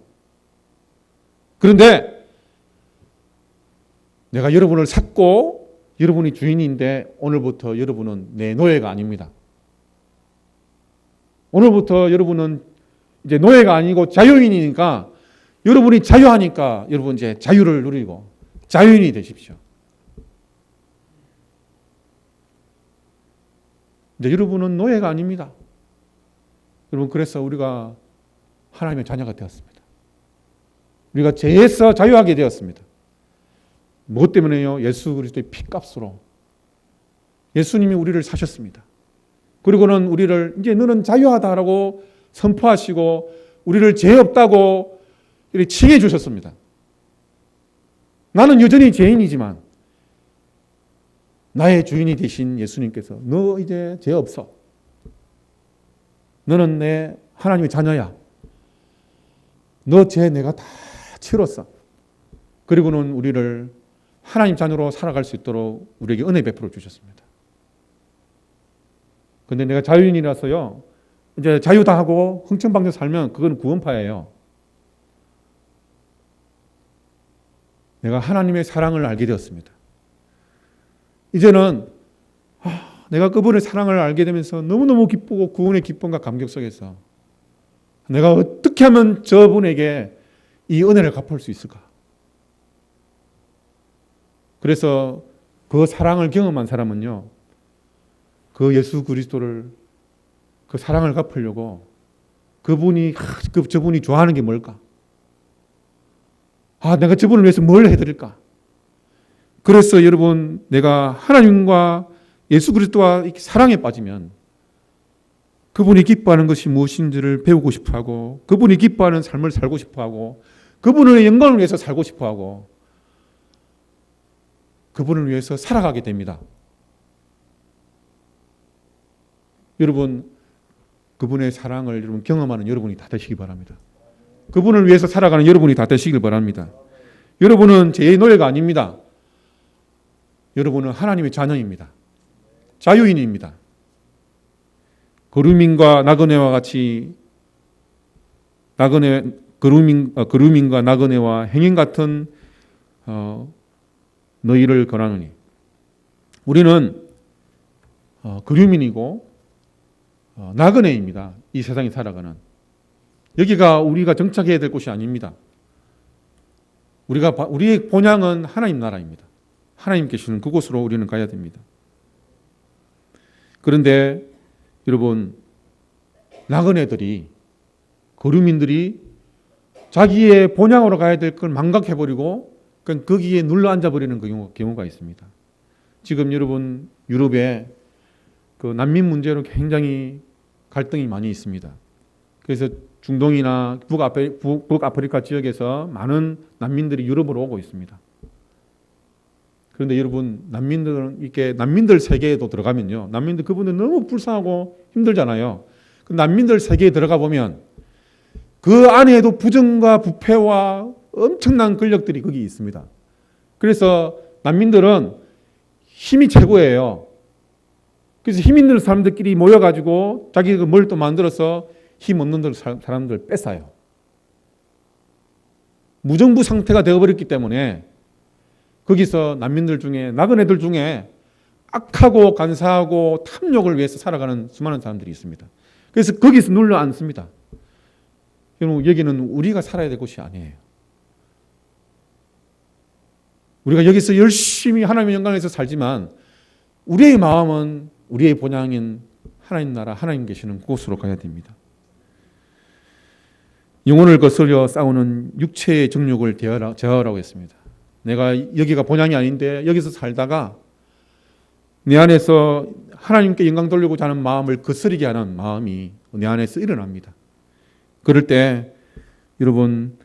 그런데 내가 여러분을 샀고 여러분이 주인인데 오늘부터 여러분은 내 노예가 아닙니다. 오늘부터 여러분은 이제 노예가 아니고 자유인이니까 여러분이 자유하니까 여러분 이제 자유를 누리고 자유인이 되십시오. 이제 여러분은 노예가 아닙니다. 여러분, 그래서 우리가 하나님의 자녀가 되었습니다. 우리가 죄에서 자유하게 되었습니다. 무엇 때문에요? 예수 그리스도의 피값으로. 예수님이 우리를 사셨습니다. 그리고는 우리를 이제 너는 자유하다라고 선포하시고 우리를 죄 없다고 이렇게 칭해 주셨습니다. 나는 여전히 죄인이지만 나의 주인이 되신 예수님께서 너 이제 죄 없어. 너는 내 하나님의 자녀야. 너 죄 내가 다 치렀어. 그리고는 우리를 하나님 자녀로 살아갈 수 있도록 우리에게 은혜 베풀어 주셨습니다. 그런데 내가 자유인이라서요, 이제 자유다 하고 흥청망청 살면 그건 구원파예요. 내가 하나님의 사랑을 알게 되었습니다. 이제는 내가 그분의 사랑을 알게 되면서 너무너무 기쁘고 구원의 기쁨과 감격 속에서 내가 어떻게 하면 저분에게 이 은혜를 갚을 수 있을까? 그래서 그 사랑을 경험한 사람은요, 그 예수 그리스도를 그 사랑을 갚으려고 저분이 좋아하는 게 뭘까? 내가 저분을 위해서 뭘 해드릴까? 그래서 여러분, 내가 하나님과 예수 그리스도와 사랑에 빠지면 그분이 기뻐하는 것이 무엇인지를 배우고 싶어하고 그분이 기뻐하는 삶을 살고 싶어하고 그분의 영광을 위해서 살고 싶어하고 그분을 위해서 살아가게 됩니다. 여러분, 그분의 사랑을 여러분 경험하는 여러분이 다 되시기 바랍니다. 그분을 위해서 살아가는 여러분이 다 되시길 바랍니다. 여러분은 죄의 노예가 아닙니다. 여러분은 하나님의 자녀입니다. 자유인입니다. 그루민과 나그네와 같이 그루민과 나그네와 행인 같은 너희를 권하노니 우리는 그루민이고 나그네입니다. 이 세상에 살아가는 여기가 우리가 정착해야 될 곳이 아닙니다. 우리의 본향은 하나님 나라입니다. 하나님 계시는 그곳으로 우리는 가야 됩니다. 그런데 여러분, 나그네들이 거류민들이 자기의 본향으로 가야 될 걸 망각해버리고 그냥 거기에 눌러 앉아버리는 경우가 있습니다. 지금 여러분 유럽에 그 난민 문제로 굉장히 갈등이 많이 있습니다. 그래서 중동이나 북아프리카 지역에서 많은 난민들이 유럽으로 오고 있습니다. 그런데 여러분 난민들 세계에도 들어가면요, 난민들 그분들 너무 불쌍하고 힘들잖아요. 그 난민들 세계에 들어가 보면 그 안에도 부정과 부패와 엄청난 권력들이 거기 있습니다. 그래서 난민들은 힘이 최고예요. 그래서 힘 있는 사람들끼리 모여가지고 자기가 뭘 또 만들어서 힘 없는 사람들 뺏어요. 무정부 상태가 되어버렸기 때문에 거기서 난민들 중에, 나그네들 중에 악하고 간사하고 탐욕을 위해서 살아가는 수많은 사람들이 있습니다. 그래서 거기서 눌러 앉습니다. 여러분, 여기는 우리가 살아야 될 곳이 아니에요. 우리가 여기서 열심히 하나님의 영광에서 살지만 우리의 마음은 우리의 본향인 하나님 나라, 하나님 계시는 곳으로 가야 됩니다. 영혼을 거스려 싸우는 육체의 정욕을 제어하라고 했습니다. 내가 여기가 본향이 아닌데 여기서 살다가 내 안에서 하나님께 영광 돌리고자 하는 마음을 거스르게 하는 마음이 내 안에서 일어납니다. 그럴 때 여러분,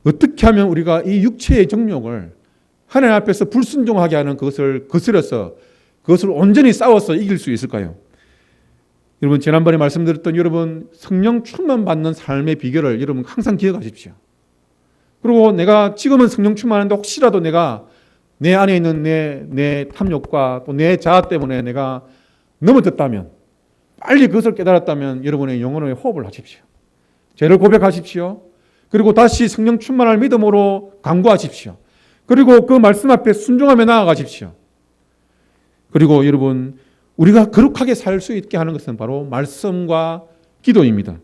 어떻게 하면 우리가 이 육체의 정욕을 하나님 앞에서 불순종하게 하는 그것을 거스려서 그것을 온전히 싸워서 이길 수 있을까요? 여러분, 지난번에 말씀드렸던 여러분 성령 충만 받는 삶의 비결을 여러분 항상 기억하십시오. 그리고 내가 지금은 성령 충만한데 혹시라도 내가 내 안에 있는 내 탐욕과 또 내 자아 때문에 내가 넘어졌다면, 빨리 그것을 깨달았다면 여러분의 영혼의 호흡을 하십시오. 죄를 고백하십시오. 그리고 다시 성령 충만할 믿음으로 간구하십시오. 그리고 그 말씀 앞에 순종하며 나아가십시오. 그리고 여러분, 우리가 거룩하게 살 수 있게 하는 것은 바로 말씀과 기도입니다.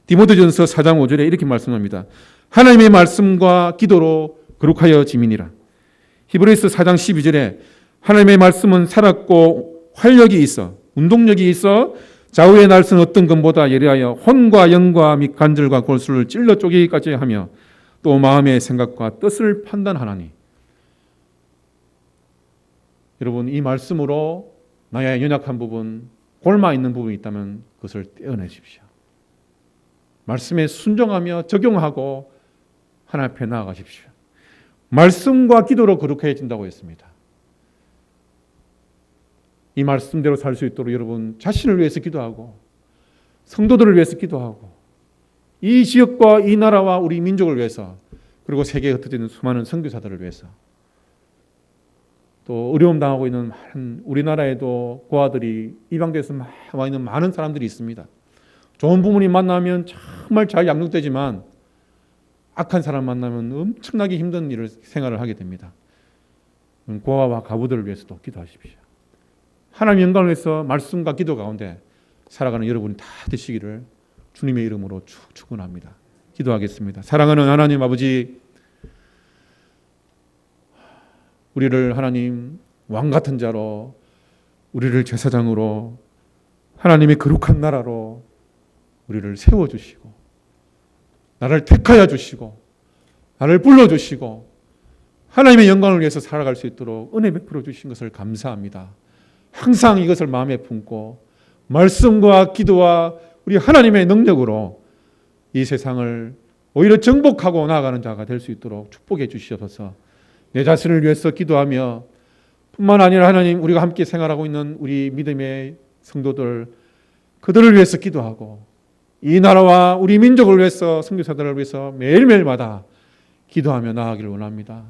디모데전서 4장 5절에 이렇게 말씀합니다. 하나님의 말씀과 기도로 거룩하여 지민이라. 히브리서 4장 12절에 하나님의 말씀은 살았고 활력이 있어, 운동력이 있어 좌우의 날선 어떤 것보다 예리하여 혼과 영과 및 관절과 골수를 찔러 쪼개기까지 하며 또 마음의 생각과 뜻을 판단하나니. 여러분, 이 말씀으로 나의 연약한 부분, 골마 있는 부분이 있다면 그것을 떼어내십시오. 말씀에 순종하며 적용하고 하나님 앞에 나아가십시오. 말씀과 기도로 거룩해진다고 했습니다. 이 말씀대로 살 수 있도록 여러분 자신을 위해서 기도하고 성도들을 위해서 기도하고 이 지역과 이 나라와 우리 민족을 위해서, 그리고 세계에 흩어져 있는 수많은 선교사들을 위해서, 또 어려움 당하고 있는 많은 우리나라에도 고아들이 입양돼서 와 있는 많은 사람들이 있습니다. 좋은 부모님 만나면 정말 잘 양육되지만 악한 사람 만나면 엄청나게 힘든 생활을 하게 됩니다. 고아와 가부들을 위해서도 기도하십시오. 하나님 영광을 위해서 말씀과 기도 가운데 살아가는 여러분이 다 되시기를 주님의 이름으로 축원합니다. 기도하겠습니다. 사랑하는 하나님 아버지, 우리를 하나님 왕 같은 자로, 우리를 제사장으로, 하나님의 거룩한 나라로 우리를 세워주시고 나를 택하여 주시고 나를 불러주시고 하나님의 영광을 위해서 살아갈 수 있도록 은혜 베풀어 주신 것을 감사합니다. 항상 이것을 마음에 품고 말씀과 기도와 우리 하나님의 능력으로 이 세상을 오히려 정복하고 나아가는 자가 될 수 있도록 축복해 주시옵소서. 내 자신을 위해서 기도하며 뿐만 아니라 하나님, 우리가 함께 생활하고 있는 우리 믿음의 성도들, 그들을 위해서 기도하고 이 나라와 우리 민족을 위해서, 선교사들을 위해서 매일매일마다 기도하며 나아가기를 원합니다.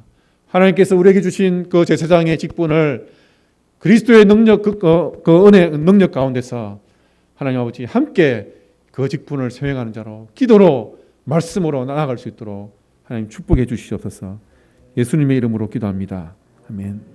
하나님께서 우리에게 주신 그 제사장의 직분을 그리스도의 능력, 그 은혜 능력 가운데서 하나님 아버지 함께 그 직분을 수행하는 자로, 기도로 말씀으로 나아갈 수 있도록 하나님 축복해 주시옵소서. 예수님의 이름으로 기도합니다. 아멘.